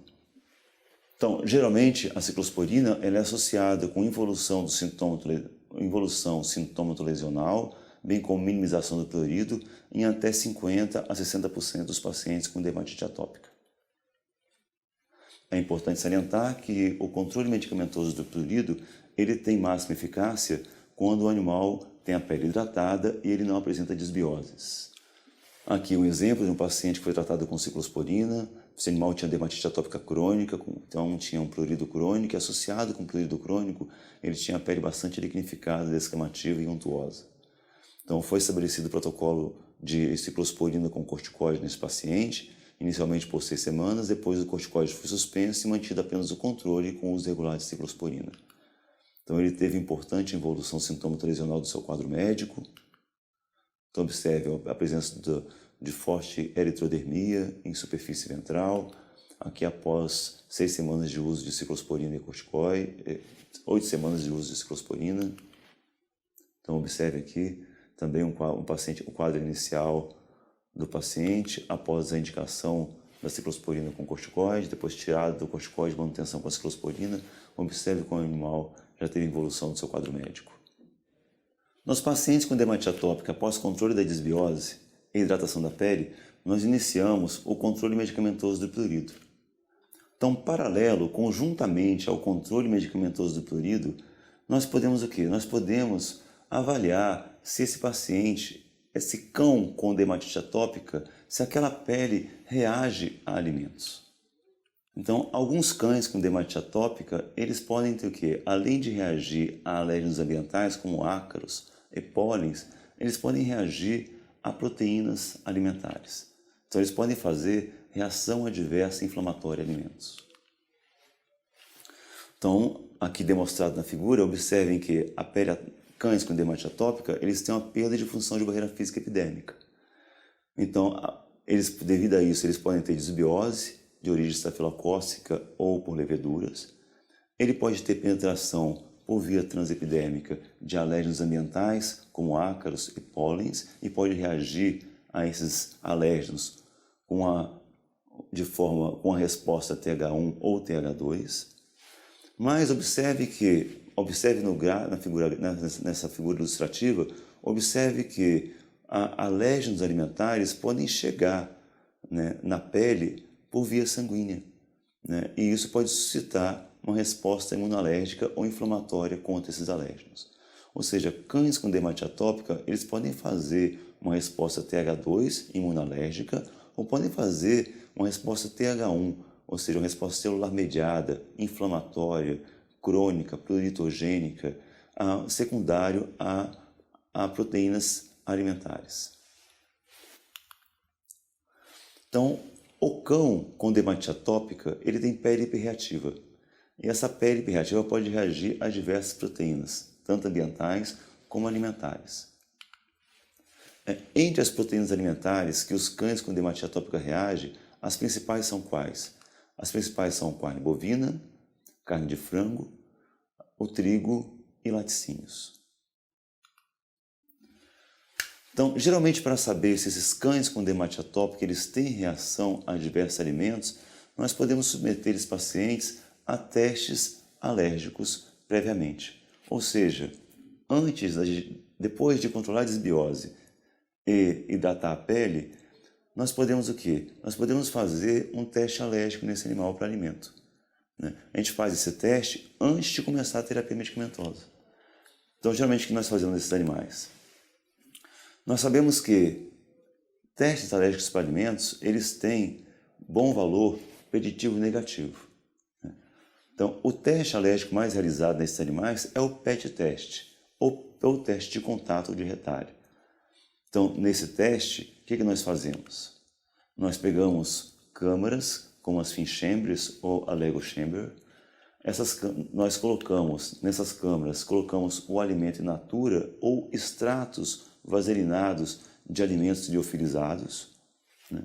Então, geralmente, a ciclosporina ela é associada com involução sintomatololesional, bem como minimização do prurido, em até 50% a 60% dos pacientes com dermatite atópica. É importante salientar que o controle medicamentoso do prurido ele tem máxima eficácia quando o animal tem a pele hidratada e ele não apresenta disbioses. Aqui um exemplo de um paciente que foi tratado com ciclosporina. Esse animal tinha dermatite atópica crônica, então tinha um prurido crônico e associado com o prurido crônico ele tinha a pele bastante liquenificada, descamativa e untuosa. Então foi estabelecido o protocolo de ciclosporina com corticoide nesse paciente, inicialmente por 6 semanas, depois o corticoide foi suspenso e mantido apenas o controle com o uso regular de ciclosporina. Então ele teve importante evolução sintomatololesional do seu quadro médico. Então observe a presença de forte eritrodermia em superfície ventral, aqui após 6 semanas de uso de ciclosporina e corticoide, 8 semanas de uso de ciclosporina. Então observe aqui também o quadro inicial do paciente após a indicação da ciclosporina com corticoide, depois tirado do corticoide, manutenção com a ciclosporina. Observe como o animal já teve evolução do seu quadro médico. Nos pacientes com dermatite atópica, após controle da disbiose e hidratação da pele, nós iniciamos o controle medicamentoso do prurido. Então, paralelo, conjuntamente ao controle medicamentoso do prurido, nós podemos o quê? Nós podemos avaliar se esse paciente, esse cão com dermatite atópica, se aquela pele reage a alimentos. Então, alguns cães com dermatite atópica, eles podem ter o quê? Além de reagir a alérgenos ambientais, como ácaros e pólens, eles podem reagir a proteínas alimentares. Então, eles podem fazer reação adversa inflamatória a alimentos. Então, aqui demonstrado na figura, observem que cães com dermatite atópica, eles têm uma perda de função de barreira física epidérmica. Então, devido a isso, eles podem ter desbiose de origem estafilocócica ou por leveduras. Ele pode ter penetração por via transepidérmica de alérgenos ambientais, como ácaros e pólens, e pode reagir a esses alérgenos com a resposta TH1 ou TH2. Mas nessa figura ilustrativa, observe que alérgenos alimentares podem chegar, né, na pele por via sanguínea, né, e isso pode suscitar uma resposta imunológica ou inflamatória contra esses alérgenos. Ou seja, cães com dermatite atópica, eles podem fazer uma resposta TH2 imunológica ou podem fazer uma resposta TH1, ou seja, uma resposta celular mediada, inflamatória, crônica, pluritogênica, secundário a proteínas alimentares. Então, o cão com dermatite atópica, ele tem pele hiperreativa. E essa pele hiperreativa pode reagir a diversas proteínas, tanto ambientais como alimentares. Entre as proteínas alimentares que os cães com dermatite atópica reagem, as principais são quais? As principais são carne bovina, carne de frango, o trigo e laticínios. Então, geralmente para saber se esses cães com dermatite atópica eles têm reação a diversos alimentos, nós podemos submeter esses pacientes a testes alérgicos previamente. Ou seja, depois de controlar a desbiose e hidratar a pele, nós podemos o quê? Nós podemos fazer um teste alérgico nesse animal para alimento, né? A gente faz esse teste antes de começar a terapia medicamentosa. Então, geralmente, o que nós fazemos nesses animais? Nós sabemos que testes alérgicos para alimentos, eles têm bom valor preditivo negativo. Então, o teste alérgico mais realizado nesses animais é o PET teste, ou o teste de contato de retalho. Então, nesse teste, o que nós fazemos? Nós pegamos câmaras, como as Finchambres ou a Lego Chamber. Nós colocamos, nessas câmaras, colocamos o alimento in natura ou extratos vaselinados de alimentos liofilizados, né?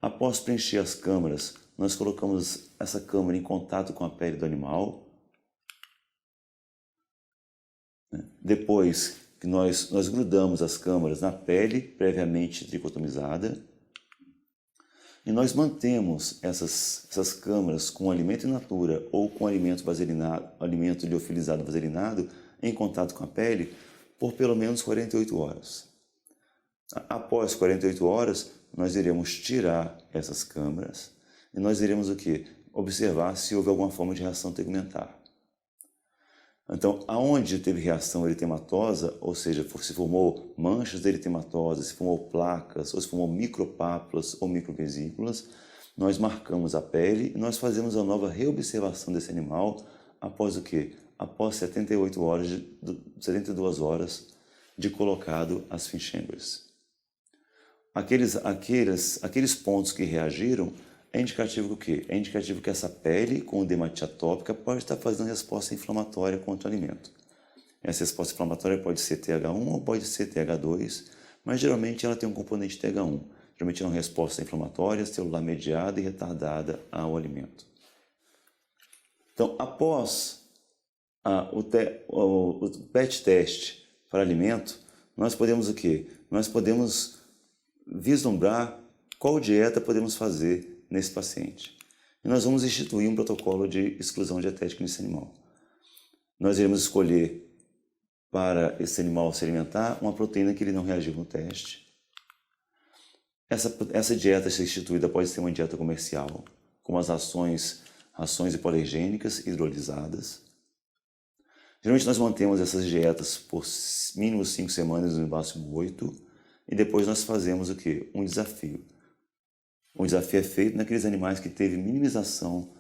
Após preencher as câmaras, nós colocamos essa câmara em contato com a pele do animal. Depois que nós grudamos as câmaras na pele previamente tricotomizada e nós mantemos essas câmaras com alimento in natura ou com alimento liofilizado vaselinado em contato com a pele por pelo menos 48 horas. Após 48 horas, nós iremos tirar essas câmaras e nós iremos o quê? Observar se houve alguma forma de reação tegumentar. Então, aonde teve reação eritematosa, ou seja, se formou manchas eritematosas, se formou placas, ou se formou micropápulas ou microvesículas, nós marcamos a pele e nós fazemos a nova reobservação desse animal após o quê? Após 72 horas de colocado as Finchambers. Aqueles pontos que reagiram é indicativo do quê? É indicativo que essa pele com dermatite atópica pode estar fazendo resposta inflamatória contra o alimento. Essa resposta inflamatória pode ser TH1 ou pode ser TH2, mas geralmente ela tem um componente TH1. Geralmente é uma resposta inflamatória, celular mediada e retardada ao alimento. Então, após o PET teste para alimento, nós podemos o quê? Nós podemos vislumbrar qual dieta podemos fazer nesse paciente. E nós vamos instituir um protocolo de exclusão dietética nesse animal. Nós iremos escolher para esse animal se alimentar uma proteína que ele não reagiu no teste. Essa dieta a ser instituída pode ser uma dieta comercial, como as rações hipoalergênicas hidrolisadas. Geralmente nós mantemos essas dietas por mínimo 5 semanas, no máximo 8, e depois nós fazemos o quê? Um desafio. O desafio é feito naqueles animais que teve minimização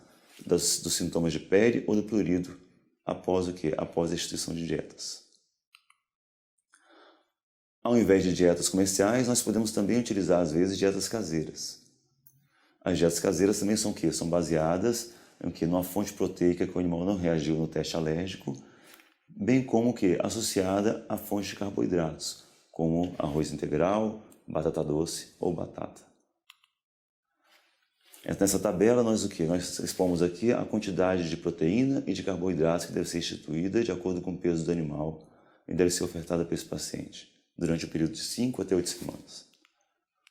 dos sintomas de pele ou do prurido após o quê? Após a instituição de dietas. Ao invés de dietas comerciais, nós podemos também utilizar, às vezes, dietas caseiras. As dietas caseiras também são o quê? São baseadas numa fonte proteica que o animal não reagiu no teste alérgico, bem como o quê? Associada a fontes de carboidratos, como arroz integral, batata doce ou batata. Nessa tabela nós o que? Nós expomos aqui a quantidade de proteína e de carboidratos que deve ser instituída de acordo com o peso do animal e deve ser ofertada para esse paciente durante o período de 5 até 8 semanas.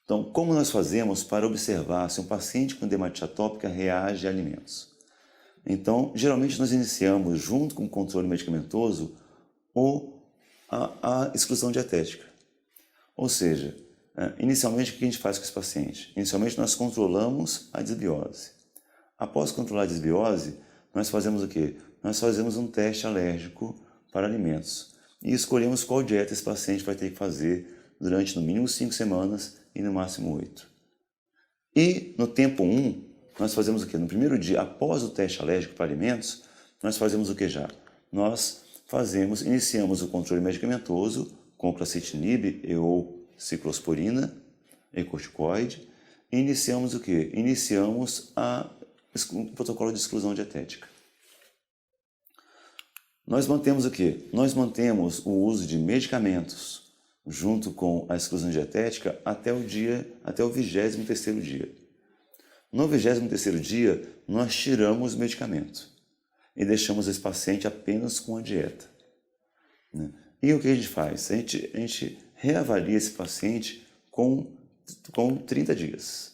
Então, como nós fazemos para observar se um paciente com dermatite atópica reage a alimentos? Então, geralmente nós iniciamos, junto com o controle medicamentoso, a exclusão dietética. Ou seja, inicialmente o que a gente faz com esse paciente? Inicialmente nós controlamos a desbiose. Após controlar a desbiose, nós fazemos o quê? Nós fazemos um teste alérgico para alimentos e escolhemos qual dieta esse paciente vai ter que fazer durante no mínimo 5 semanas e no máximo 8. E no tempo 1, nós fazemos o quê? No primeiro dia, após o teste alérgico para alimentos, nós fazemos o que já? Nós iniciamos o controle medicamentoso com cracetinib ou ciclosporina e corticoide e iniciamos o quê? Iniciamos o protocolo de exclusão dietética. Nós mantemos o quê? Nós mantemos o uso de medicamentos junto com a exclusão dietética até o 23º dia. No 23º dia, nós tiramos o medicamento e deixamos esse paciente apenas com a dieta. E o que a gente faz? A gente reavalia esse paciente com 30 dias.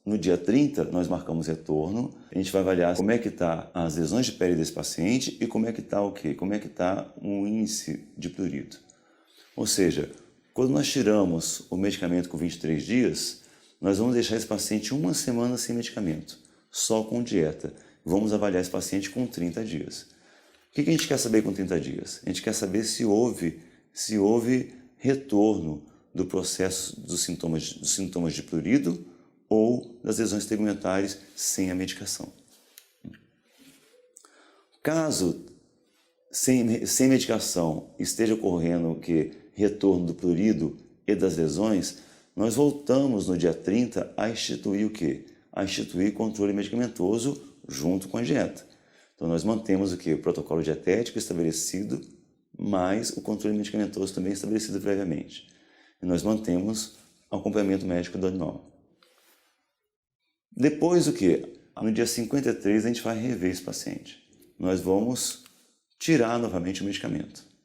No dia 30, nós marcamos retorno, a gente vai avaliar como é que está as lesões de pele desse paciente e como é que está o quê? Como é que está o índice de prurido. Ou seja, quando nós tiramos o medicamento com 23 dias, nós vamos deixar esse paciente 1 semana sem medicamento, só com dieta. Vamos avaliar esse paciente com 30 dias. O que a gente quer saber com 30 dias? A gente quer saber se houve retorno do processo dos sintomas de prurido ou das lesões tegumentares sem a medicação. Caso sem medicação esteja ocorrendo o que? Retorno do prurido e das lesões, nós voltamos no dia 30 a instituir o quê? A instituir controle medicamentoso junto com a dieta. Então nós mantemos o quê? O protocolo dietético estabelecido, mais o controle medicamentoso também estabelecido previamente. E nós mantemos o acompanhamento médico do animal. Depois o quê? No dia 53 a gente vai rever esse paciente. Nós vamos tirar novamente o medicamento.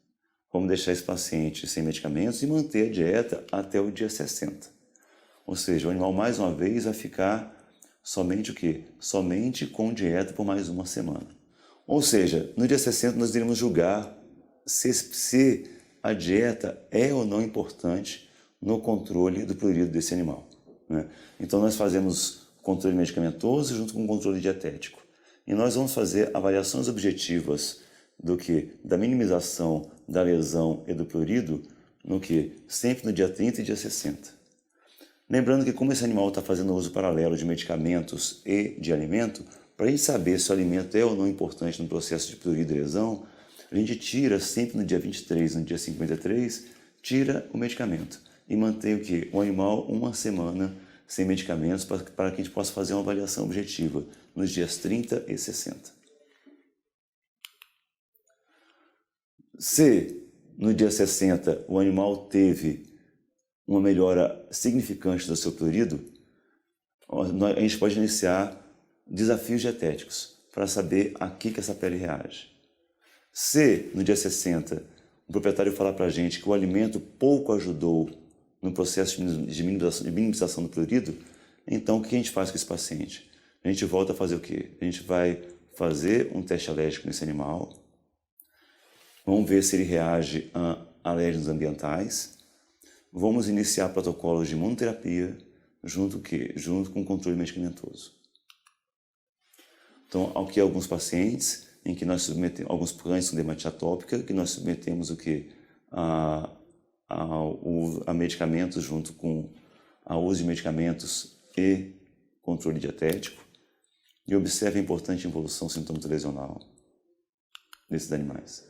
Vamos deixar esse paciente sem medicamentos e manter a dieta até o dia 60. Ou seja, o animal mais uma vez vai ficar somente o quê? Somente com dieta por mais 1 semana. Ou seja, no dia 60 nós iremos julgar se a dieta é ou não importante no controle do prurido desse animal. Então nós fazemos controle medicamentoso junto com controle dietético. E nós vamos fazer avaliações objetivas da minimização da lesão e do prurido sempre no dia 30 e dia 60. Lembrando que como esse animal está fazendo uso paralelo de medicamentos e de alimento, para a gente saber se o alimento é ou não importante no processo de prurido e lesão, a gente tira sempre no dia 23, no dia 53, tira o medicamento e mantém o animal 1 semana sem medicamentos para que a gente possa fazer uma avaliação objetiva nos dias 30 e 60. Se no dia 60 o animal teve uma melhora significante do seu prurido, a gente pode iniciar desafios dietéticos para saber a que essa pele reage. Se no dia 60 o proprietário falar para a gente que o alimento pouco ajudou no processo de minimização do prurido, então o que a gente faz com esse paciente? A gente volta a fazer o quê? A gente vai fazer um teste alérgico nesse animal, vamos ver se ele reage a alérgenos ambientais, vamos iniciar protocolos de imunoterapia junto com o controle medicamentoso. Então, alguns pacientes em que nós submetemos, alguns cães com dermatite atópica, que nós submetemos a medicamentos junto com a uso de medicamentos e controle dietético, e observa a importante evolução sintomatológica desses animais.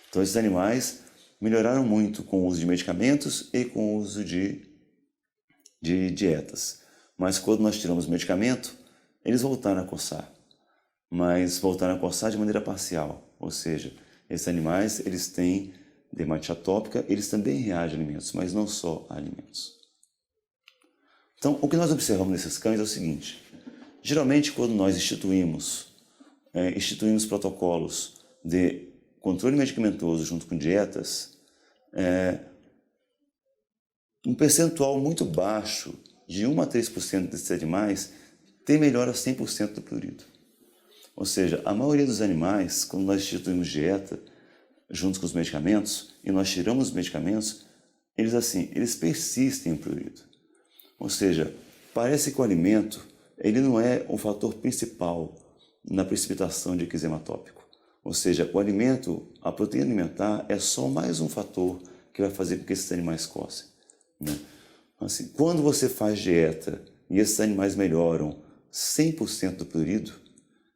Então, esses animais melhoraram muito com o uso de medicamentos e com o uso de dietas. Mas quando nós tiramos o medicamento, eles voltaram a coçar. Mas voltaram a coçar de maneira parcial. Ou seja, esses animais eles têm dermatite atópica, eles também reagem a alimentos, mas não só a alimentos. Então, o que nós observamos nesses cães é o seguinte: geralmente, quando nós instituímos protocolos de controle medicamentoso junto com dietas, um percentual muito baixo, de 1 a 3% desses animais, tem melhora 100% do prurido. Ou seja, a maioria dos animais, quando nós instituímos dieta junto com os medicamentos, e nós tiramos os medicamentos, eles persistem em prurido. Ou seja, parece que o alimento ele não é o fator principal na precipitação de eczema atópico. Ou seja, o alimento, a proteína alimentar, é só mais um fator que vai fazer com que esses animais cocem, né? Assim, quando você faz dieta e esses animais melhoram 100% do prurido,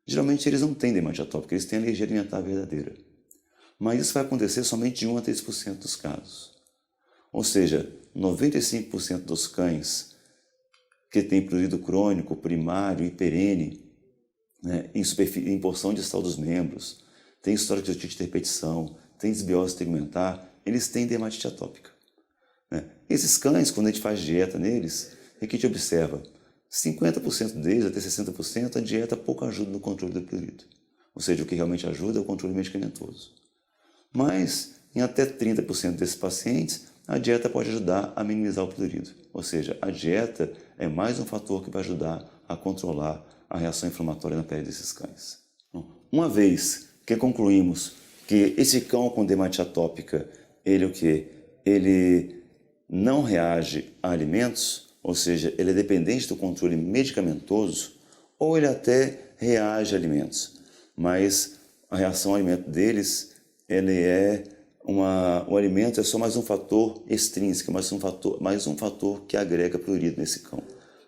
geralmente eles não têm dermatite atópica, eles têm alergia alimentar verdadeira. Mas isso vai acontecer somente em 1 a 3% dos casos. Ou seja, 95% dos cães que têm prurido crônico, primário e perene, né, em porção distal dos membros, tem histórico de otite de repetição, tem desbiose tegmentar, eles têm dermatite atópica, né? Esses cães, quando a gente faz dieta neles, é que a gente observa 50% deles, até 60%, a dieta pouco ajuda no controle do prurido. Ou seja, o que realmente ajuda é o controle medicamentoso. Mas, em até 30% desses pacientes, a dieta pode ajudar a minimizar o prurido. Ou seja, a dieta é mais um fator que vai ajudar a controlar a reação inflamatória na pele desses cães. Uma vez que concluímos que esse cão com dermatite atópica, ele não reage a alimentos, ou seja, ele é dependente do controle medicamentoso, ou ele até reage a alimentos, mas a reação ao alimento deles, o alimento é só mais um fator extrínseco, mais um fator que agrega prurido nesse cão,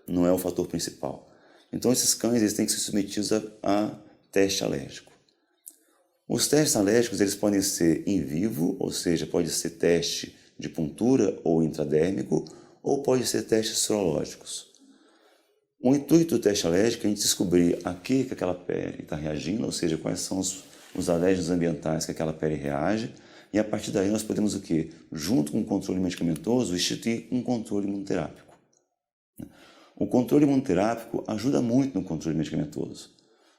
não é o fator principal. Então esses cães eles têm que ser submetidos a teste alérgico. Os testes alérgicos eles podem ser in vivo, ou seja, pode ser teste de puntura ou intradérmico, ou pode ser testes sorológicos. O intuito do teste alérgico é a gente descobrir a que aquela pele está reagindo, ou seja, quais são os alérgenos ambientais que aquela pele reage, e a partir daí nós podemos o quê? Junto com o controle medicamentoso, instituir um controle imunoterápico. O controle imunoterápico ajuda muito no controle medicamentoso,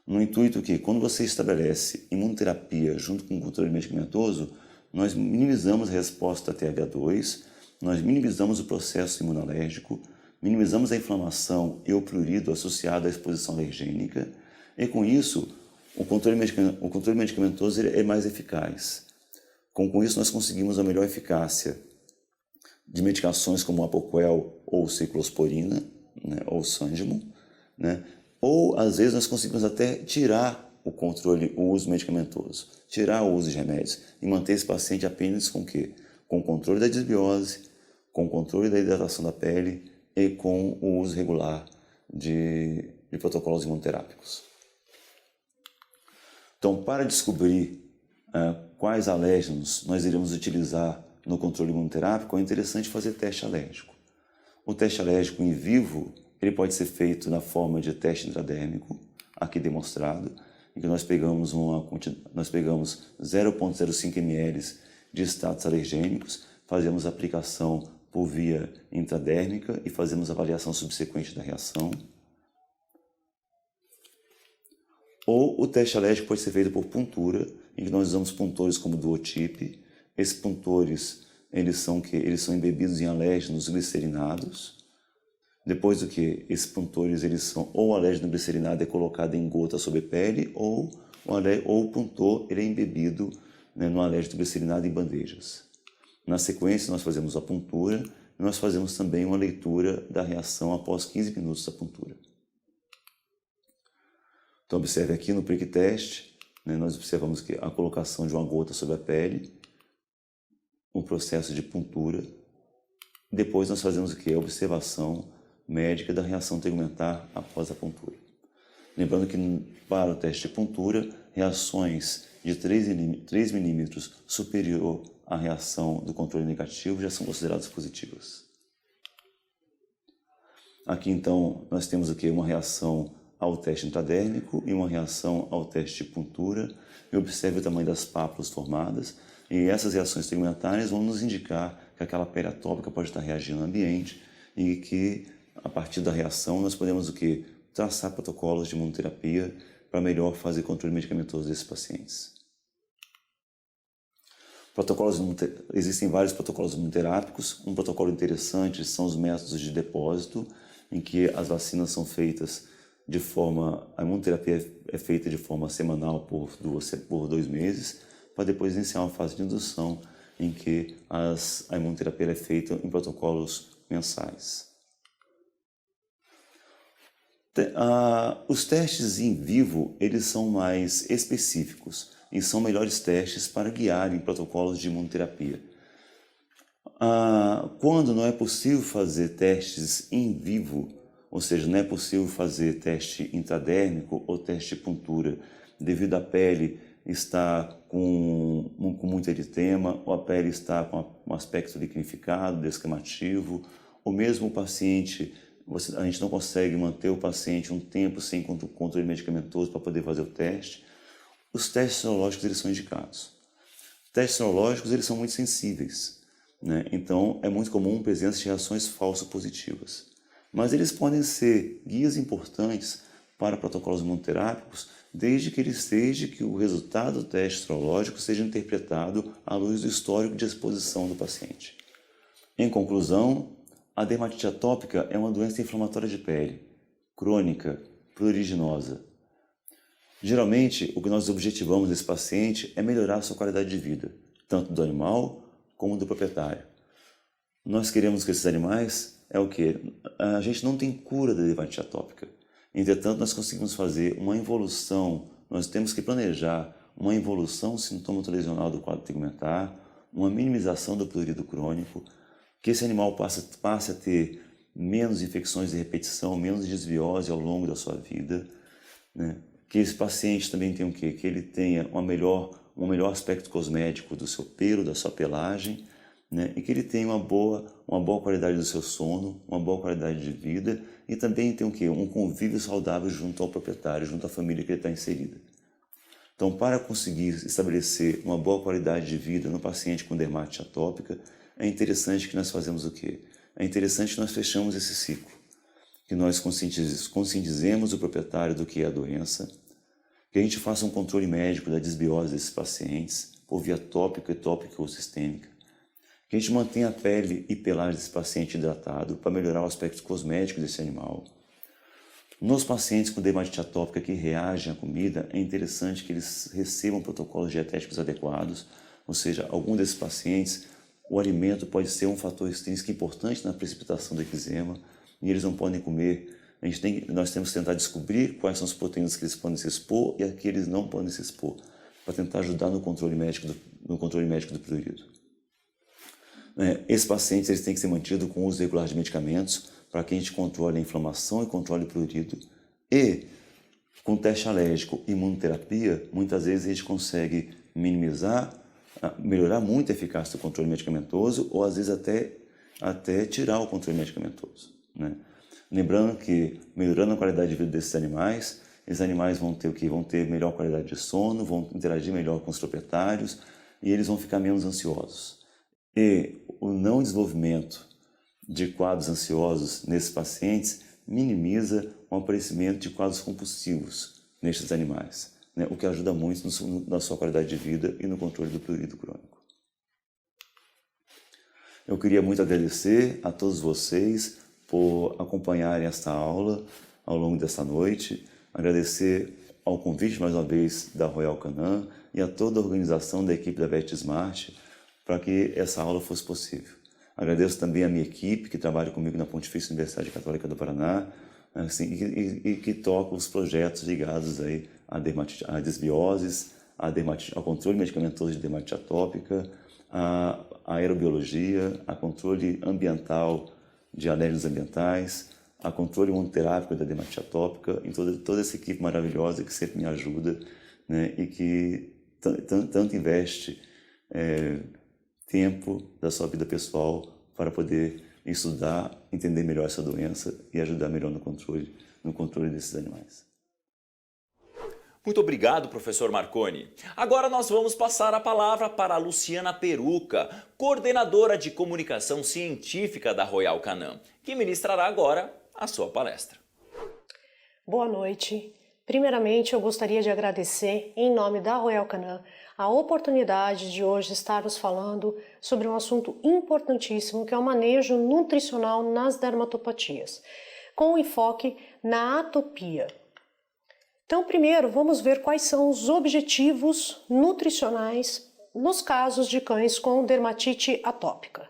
no intuito que, quando você estabelece imunoterapia junto com o controle medicamentoso, nós minimizamos a resposta da TH2, nós minimizamos o processo imunológico, minimizamos a inflamação e o prurido associado à exposição alergênica, e com isso, o controle medicamentoso é mais eficaz. Com isso, nós conseguimos a melhor eficácia de medicações como o Apoquel ou ciclosporina, né, ou Sangimo, né? Ou às vezes nós conseguimos até tirar o uso medicamentoso, tirar o uso de remédios e manter esse paciente apenas com o quê? Com o controle da desbiose, com o controle da hidratação da pele e com o uso regular de protocolos imunoterápicos. Então, para descobrir quais alérgenos nós iremos utilizar no controle imunoterápico, é interessante fazer teste alérgico. O teste alérgico in vivo ele pode ser feito na forma de teste intradérmico, aqui demonstrado, em que nós pegamos 0,05 ml de extratos alergênicos, fazemos a aplicação por via intradérmica e fazemos a avaliação subsequente da reação. Ou o teste alérgico pode ser feito por puntura, em que nós usamos puntores como Duotip. Esses puntores eles são embebidos em alérgenos glicerinados. Depois do que esses puntores eles são ou o alérgeno glicerinado é colocado em gota sobre a pele ou o puntor ele é embebido, né, no alérgeno glicerinado em bandejas. Na sequência nós fazemos a puntura e nós fazemos também uma leitura da reação após 15 minutos da puntura. Então observe aqui no prick test, né, nós observamos que a colocação de uma gota sobre a pele, o processo de puntura, depois nós fazemos o que? A observação médica da reação tegumentar após a puntura. Lembrando que para o teste de puntura, reações de 3 milímetros superior à reação do controle negativo já são consideradas positivas. Aqui então nós temos o que? Uma reação ao teste intradérmico e uma reação ao teste de puntura. E observe o tamanho das pápulas formadas. E essas reações tegumentares vão nos indicar que aquela pele atópica pode estar reagindo ao ambiente e que a partir da reação, nós podemos o quê? Traçar protocolos de imunoterapia para melhor fazer controle medicamentoso desses pacientes. Existem vários protocolos imunoterápicos. Um protocolo interessante são os métodos de depósito, em que as vacinas são feitas a imunoterapia é feita de forma semanal por 2 meses, para depois iniciar uma fase de indução, em que a imunoterapia é feita em protocolos mensais. Os testes em vivo, eles são mais específicos e são melhores testes para guiar em protocolos de imunoterapia. Quando não é possível fazer testes em vivo, ou seja, não é possível fazer teste intradérmico ou teste de puntura, devido à pele estar com muito eritema, ou a pele está com um aspecto liquenificado, descamativo, ou mesmo o paciente, a gente não consegue manter o paciente um tempo sem controle medicamentoso para poder fazer o teste. Os testes serológicos eles são indicados. Os testes serológicos eles são muito sensíveis, né? Então é muito comum a presença de reações falso-positivas. Mas eles podem ser guias importantes para protocolos imunoterápicos, desde que o resultado do teste serológico seja interpretado à luz do histórico de exposição do paciente. Em conclusão, a dermatite atópica é uma doença inflamatória de pele, crônica, pruriginosa. Geralmente, o que nós objetivamos nesse paciente é melhorar a sua qualidade de vida, tanto do animal como do proprietário. Nós queremos que esses animais é o quê? A gente não tem cura da dermatite atópica. Entretanto, nós conseguimos fazer uma evolução, nós temos que planejar uma evolução sintomatologional do quadro tegumentar, uma minimização do prurido crônico, que esse animal passe a ter menos infecções de repetição, menos desbiose ao longo da sua vida, né? Que esse paciente também tenha o quê? Que ele tenha um melhor aspecto cosmético do seu pelo, da sua pelagem, né? E que ele tenha uma boa qualidade do seu sono, uma boa qualidade de vida e também tem o quê? Um convívio saudável junto ao proprietário, junto à família que ele está inserida. Então, para conseguir estabelecer uma boa qualidade de vida no paciente com dermatite atópica, é interessante que nós fazemos o quê? É interessante que nós fechamos esse ciclo, que nós conscientizemos o proprietário do que é a doença, que a gente faça um controle médico da desbiose desses pacientes, por via tópica, tópica ou sistêmica, que a gente mantenha a pele e pelagem desse paciente hidratado para melhorar o aspecto cosmético desse animal. Nos pacientes com dermatite atópica que reagem à comida, é interessante que eles recebam protocolos dietéticos adequados, ou seja, algum desses pacientes, o alimento pode ser um fator extrínseco importante na precipitação do eczema, e eles não podem comer. Nós temos que tentar descobrir quais são as proteínas que eles podem se expor e as que eles não podem se expor, para tentar ajudar no controle médico do prurido. Esses pacientes eles têm que ser mantidos com uso regular de medicamentos para que a gente controle a inflamação e controle o prurido. E com teste alérgico e imunoterapia, muitas vezes a gente consegue melhorar muito a eficácia do controle medicamentoso ou às vezes até tirar o controle medicamentoso, né? Lembrando que, melhorando a qualidade de vida desses animais, esses animais vão ter o quê? Vão ter melhor qualidade de sono, vão interagir melhor com os proprietários e eles vão ficar menos ansiosos. E o não desenvolvimento de quadros ansiosos nesses pacientes minimiza o aparecimento de quadros compulsivos nestes animais, né? O que ajuda muito na sua qualidade de vida e no controle do prurido crônico. Eu queria muito agradecer a todos vocês por acompanharem esta aula ao longo desta noite, agradecer ao convite mais uma vez da Royal Canin e a toda a organização da equipe da VetSmart para que essa aula fosse possível. Agradeço também a minha equipe que trabalha comigo na Pontifícia Universidade Católica do Paraná, assim, e que toca os projetos ligados aí à desbioses, ao controle medicamentoso de dermatite atópica, à aerobiologia, a controle ambiental de alérgenos ambientais, a controle imunoterápico da dermatite atópica, em toda essa equipe maravilhosa que sempre me ajuda, né, e que tanto investe tempo da sua vida pessoal para poder estudar, entender melhor essa doença e ajudar melhor no controle desses animais. Muito obrigado, professor Marconi. Agora nós vamos passar a palavra para a Luciana Peruca, coordenadora de comunicação científica da Royal Canin, que ministrará agora a sua palestra. Boa noite. Primeiramente, eu gostaria de agradecer, em nome da Royal Canin, a oportunidade de hoje estarmos falando sobre um assunto importantíssimo, que é o manejo nutricional nas dermatopatias, com enfoque na atopia. Então, primeiro, vamos ver quais são os objetivos nutricionais nos casos de cães com dermatite atópica.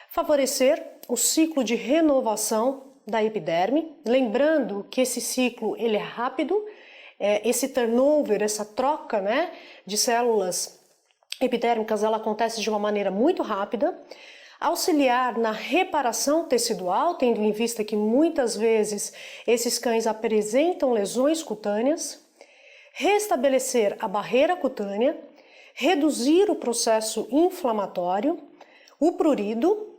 Favorecer o ciclo de renovação da epiderme, lembrando que esse ciclo ele é rápido, esse turnover, essa troca, de células epidérmicas, ela acontece de uma maneira muito rápida. Auxiliar na reparação tecidual, tendo em vista que muitas vezes esses cães apresentam lesões cutâneas. Restabelecer a barreira cutânea, reduzir o processo inflamatório, o prurido,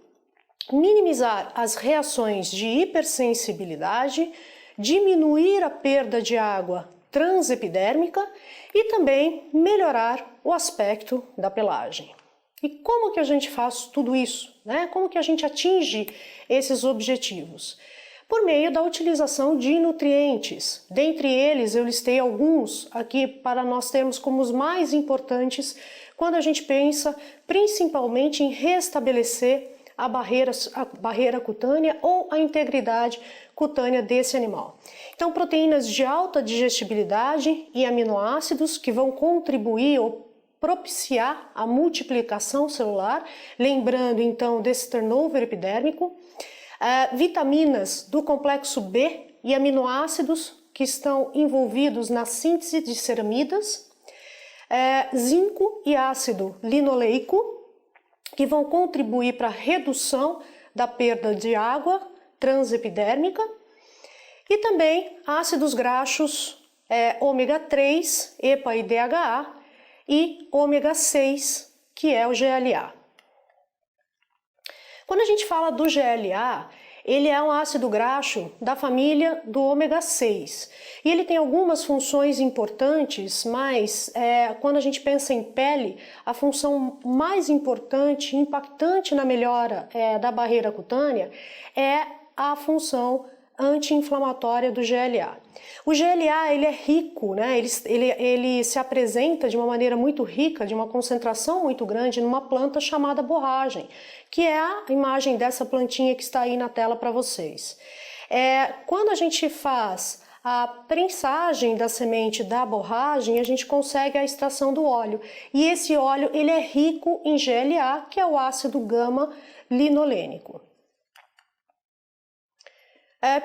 minimizar as reações de hipersensibilidade, diminuir a perda de água transepidérmica e também melhorar o aspecto da pelagem. E como que a gente faz tudo isso? Como que a gente atinge esses objetivos? Por meio da utilização de nutrientes. Dentre eles, eu listei alguns aqui para nós termos como os mais importantes quando a gente pensa principalmente em restabelecer a barreira cutânea ou a integridade cutânea desse animal. Então, proteínas de alta digestibilidade e aminoácidos que vão contribuir ou propiciar a multiplicação celular, lembrando então desse turnover epidérmico, vitaminas do complexo B e aminoácidos que estão envolvidos na síntese de ceramidas, zinco e ácido linoleico, que vão contribuir para a redução da perda de água transepidérmica, e também ácidos graxos ômega 3, EPA e DHA, e ômega 6, que é o GLA. Quando a gente fala do GLA, ele é um ácido graxo da família do ômega 6 e ele tem algumas funções importantes, mas quando a gente pensa em pele, a função mais importante, impactante na melhora da barreira cutânea é a função anti-inflamatória do GLA. O GLA ele é rico, ele se apresenta de uma maneira muito rica, de uma concentração muito grande numa planta chamada borragem, que é a imagem dessa plantinha que está aí na tela para vocês. Quando a gente faz a prensagem da semente da borragem, a gente consegue a extração do óleo. E esse óleo ele é rico em GLA, que é o ácido gama-linolênico.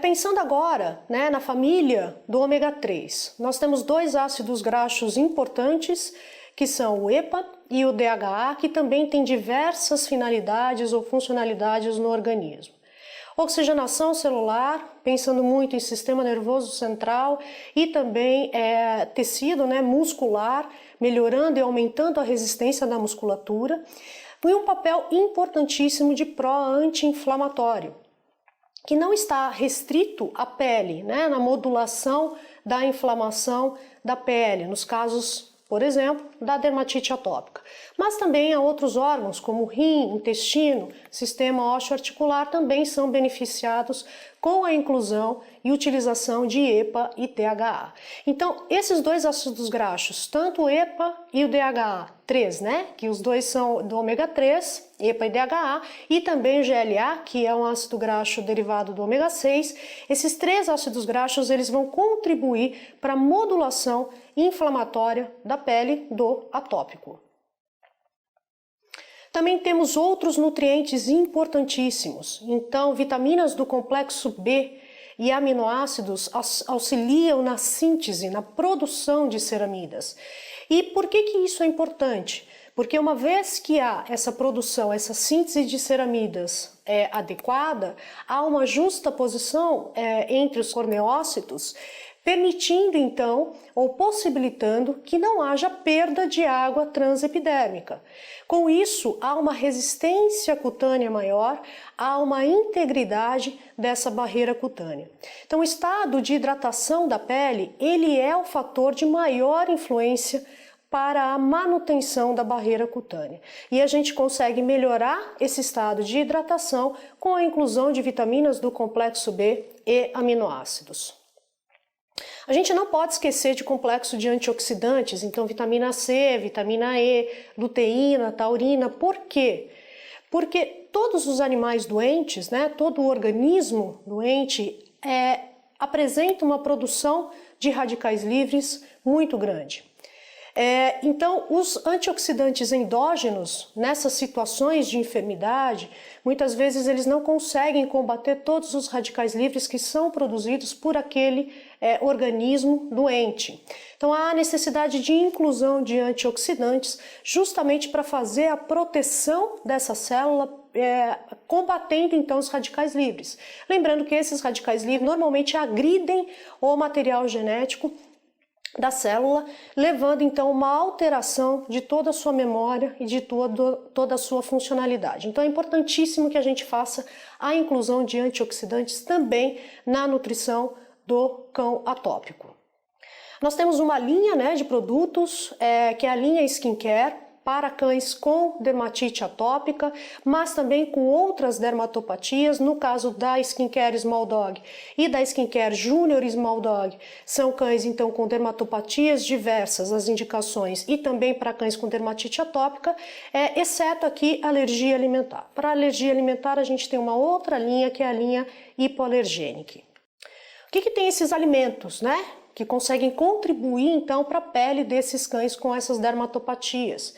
Pensando agora na família do ômega 3, nós temos dois ácidos graxos importantes, que são o EPA e o DHA, que também têm diversas finalidades ou funcionalidades no organismo. Oxigenação celular, pensando muito em sistema nervoso central e também tecido muscular, melhorando e aumentando a resistência da musculatura, e um papel importantíssimo de pró-anti-inflamatório, que não está restrito à pele, na modulação da inflamação da pele, nos casos, por exemplo, da dermatite atópica. Mas também a outros órgãos, como o rim, intestino, sistema ósseo-articular, também são beneficiados com a inclusão e utilização de EPA e DHA. Então, esses dois ácidos graxos, tanto o EPA e o DHA3, que os dois são do ômega 3, EPA e DHA, e também o GLA, que é um ácido graxo derivado do ômega 6, esses três ácidos graxos eles vão contribuir para a modulação inflamatória da pele do atópico. Também temos outros nutrientes importantíssimos. Então, vitaminas do complexo B e aminoácidos auxiliam na síntese, na produção de ceramidas. E por que isso é importante? Porque uma vez que há essa produção, essa síntese de ceramidas adequada, há uma justa posição entre os corneócitos, permitindo então ou possibilitando que não haja perda de água transepidérmica. Com isso, há uma resistência cutânea maior, há uma integridade dessa barreira cutânea. Então, o estado de hidratação da pele, ele é o fator de maior influência para a manutenção da barreira cutânea. E a gente consegue melhorar esse estado de hidratação com a inclusão de vitaminas do complexo B e aminoácidos. A gente não pode esquecer de complexo de antioxidantes, então vitamina C, vitamina E, luteína, taurina. Por quê? Porque todos os animais doentes, né, todo o organismo doente apresenta uma produção de radicais livres muito grande. Então, os antioxidantes endógenos, nessas situações de enfermidade, muitas vezes eles não conseguem combater todos os radicais livres que são produzidos por aquele organismo doente. Então, há necessidade de inclusão de antioxidantes justamente para fazer a proteção dessa célula, combatendo então os radicais livres. Lembrando que esses radicais livres normalmente agridem o material genético da célula, levando então uma alteração de toda a sua memória e de toda a sua funcionalidade. Então é importantíssimo que a gente faça a inclusão de antioxidantes também na nutrição do cão atópico. Nós temos uma linha, né, de produtos, que é a linha Skincare, para cães com dermatite atópica, mas também com outras dermatopatias. No caso da Skincare Small Dog e da Skincare Junior Small Dog, são cães então com dermatopatias diversas, as indicações, e também para cães com dermatite atópica, exceto aqui alergia alimentar. Para alergia alimentar a gente tem uma outra linha, que é a linha hipoalergênica. O que tem esses alimentos, né, que conseguem contribuir então para a pele desses cães com essas dermatopatias?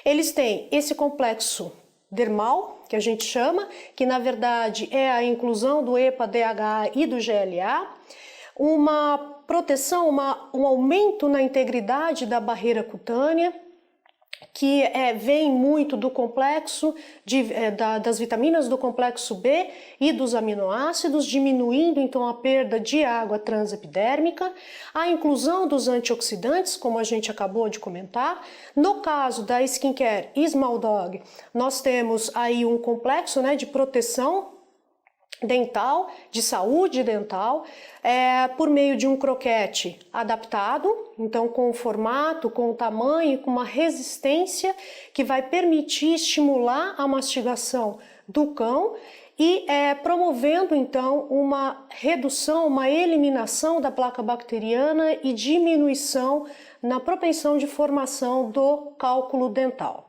Eles têm esse complexo dermal, que a gente chama, que na verdade é a inclusão do EPA, DHA e do GLA, uma proteção, um aumento na integridade da barreira cutânea, que vem muito do complexo das vitaminas do complexo B e dos aminoácidos, diminuindo então a perda de água transepidérmica, a inclusão dos antioxidantes, como a gente acabou de comentar. No caso da Skincare Small Dog, nós temos aí um complexo, né, de proteção dental, de saúde dental, por meio de um croquete adaptado, então com o formato, com o tamanho e com uma resistência que vai permitir estimular a mastigação do cão e promovendo então uma redução, uma eliminação da placa bacteriana e diminuição na propensão de formação do cálculo dental.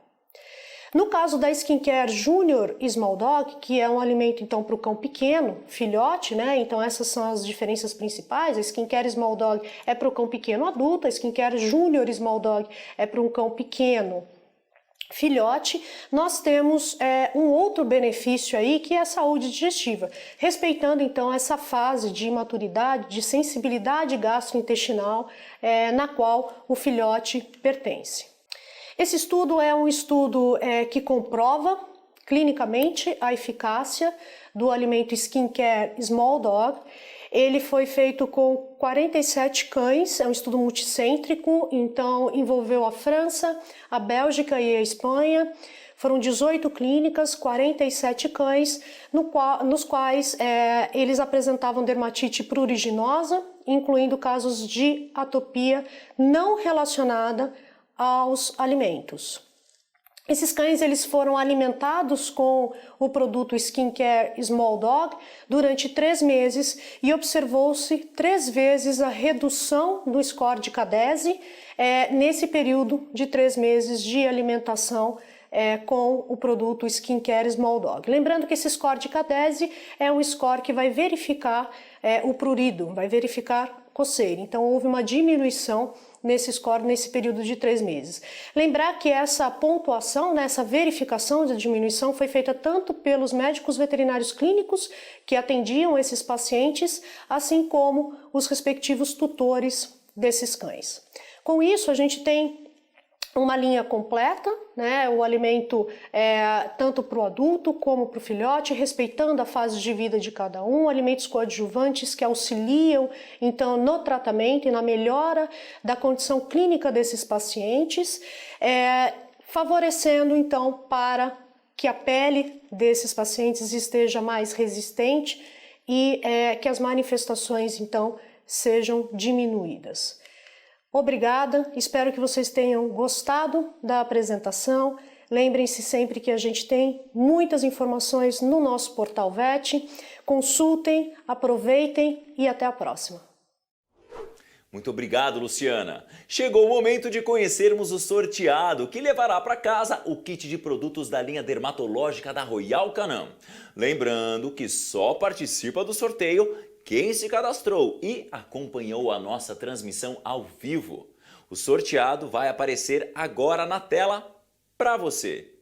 No caso da Skincare Junior Small Dog, que é um alimento então para o cão pequeno, filhote, né? Então essas são as diferenças principais. A Skincare Small Dog é para o cão pequeno adulto, a Skincare Junior Small Dog é para um cão pequeno filhote. Nós temos um outro benefício aí, que é a saúde digestiva, respeitando então essa fase de maturidade, de sensibilidade gastrointestinal na qual o filhote pertence. Esse estudo é um estudo que comprova clinicamente a eficácia do alimento Skincare Small Dog. Ele foi feito com 47 cães, é um estudo multicêntrico, então envolveu a França, a Bélgica e a Espanha. Foram 18 clínicas, 47 cães, nos quais eles apresentavam dermatite pruriginosa, incluindo casos de atopia não relacionada aos alimentos. Esses cães eles foram alimentados com o produto Skincare Small Dog durante 3 meses e observou-se 3 vezes a redução do score de Cadese nesse período de 3 meses de alimentação com o produto Skincare Small Dog. Lembrando que esse score de Cadese é um score que vai verificar o prurido, vai verificar coceira. Então houve uma diminuição nesse score nesse período de 3 meses. Lembrar que essa pontuação, né, essa verificação de diminuição foi feita tanto pelos médicos veterinários clínicos que atendiam esses pacientes, assim como os respectivos tutores desses cães. Com isso, a gente tem uma linha completa, né? O alimento tanto para o adulto como para o filhote, respeitando a fase de vida de cada um, alimentos coadjuvantes que auxiliam então no tratamento e na melhora da condição clínica desses pacientes, favorecendo então para que a pele desses pacientes esteja mais resistente e que as manifestações então sejam diminuídas. Obrigada, espero que vocês tenham gostado da apresentação. Lembrem-se sempre que a gente tem muitas informações no nosso portal VET. Consultem, aproveitem e até a próxima. Muito obrigado, Luciana. Chegou o momento de conhecermos o sorteado que levará para casa o kit de produtos da linha dermatológica da Royal Canin. Lembrando que só participa do sorteio quem se cadastrou e acompanhou a nossa transmissão ao vivo. O sorteado vai aparecer agora na tela para você.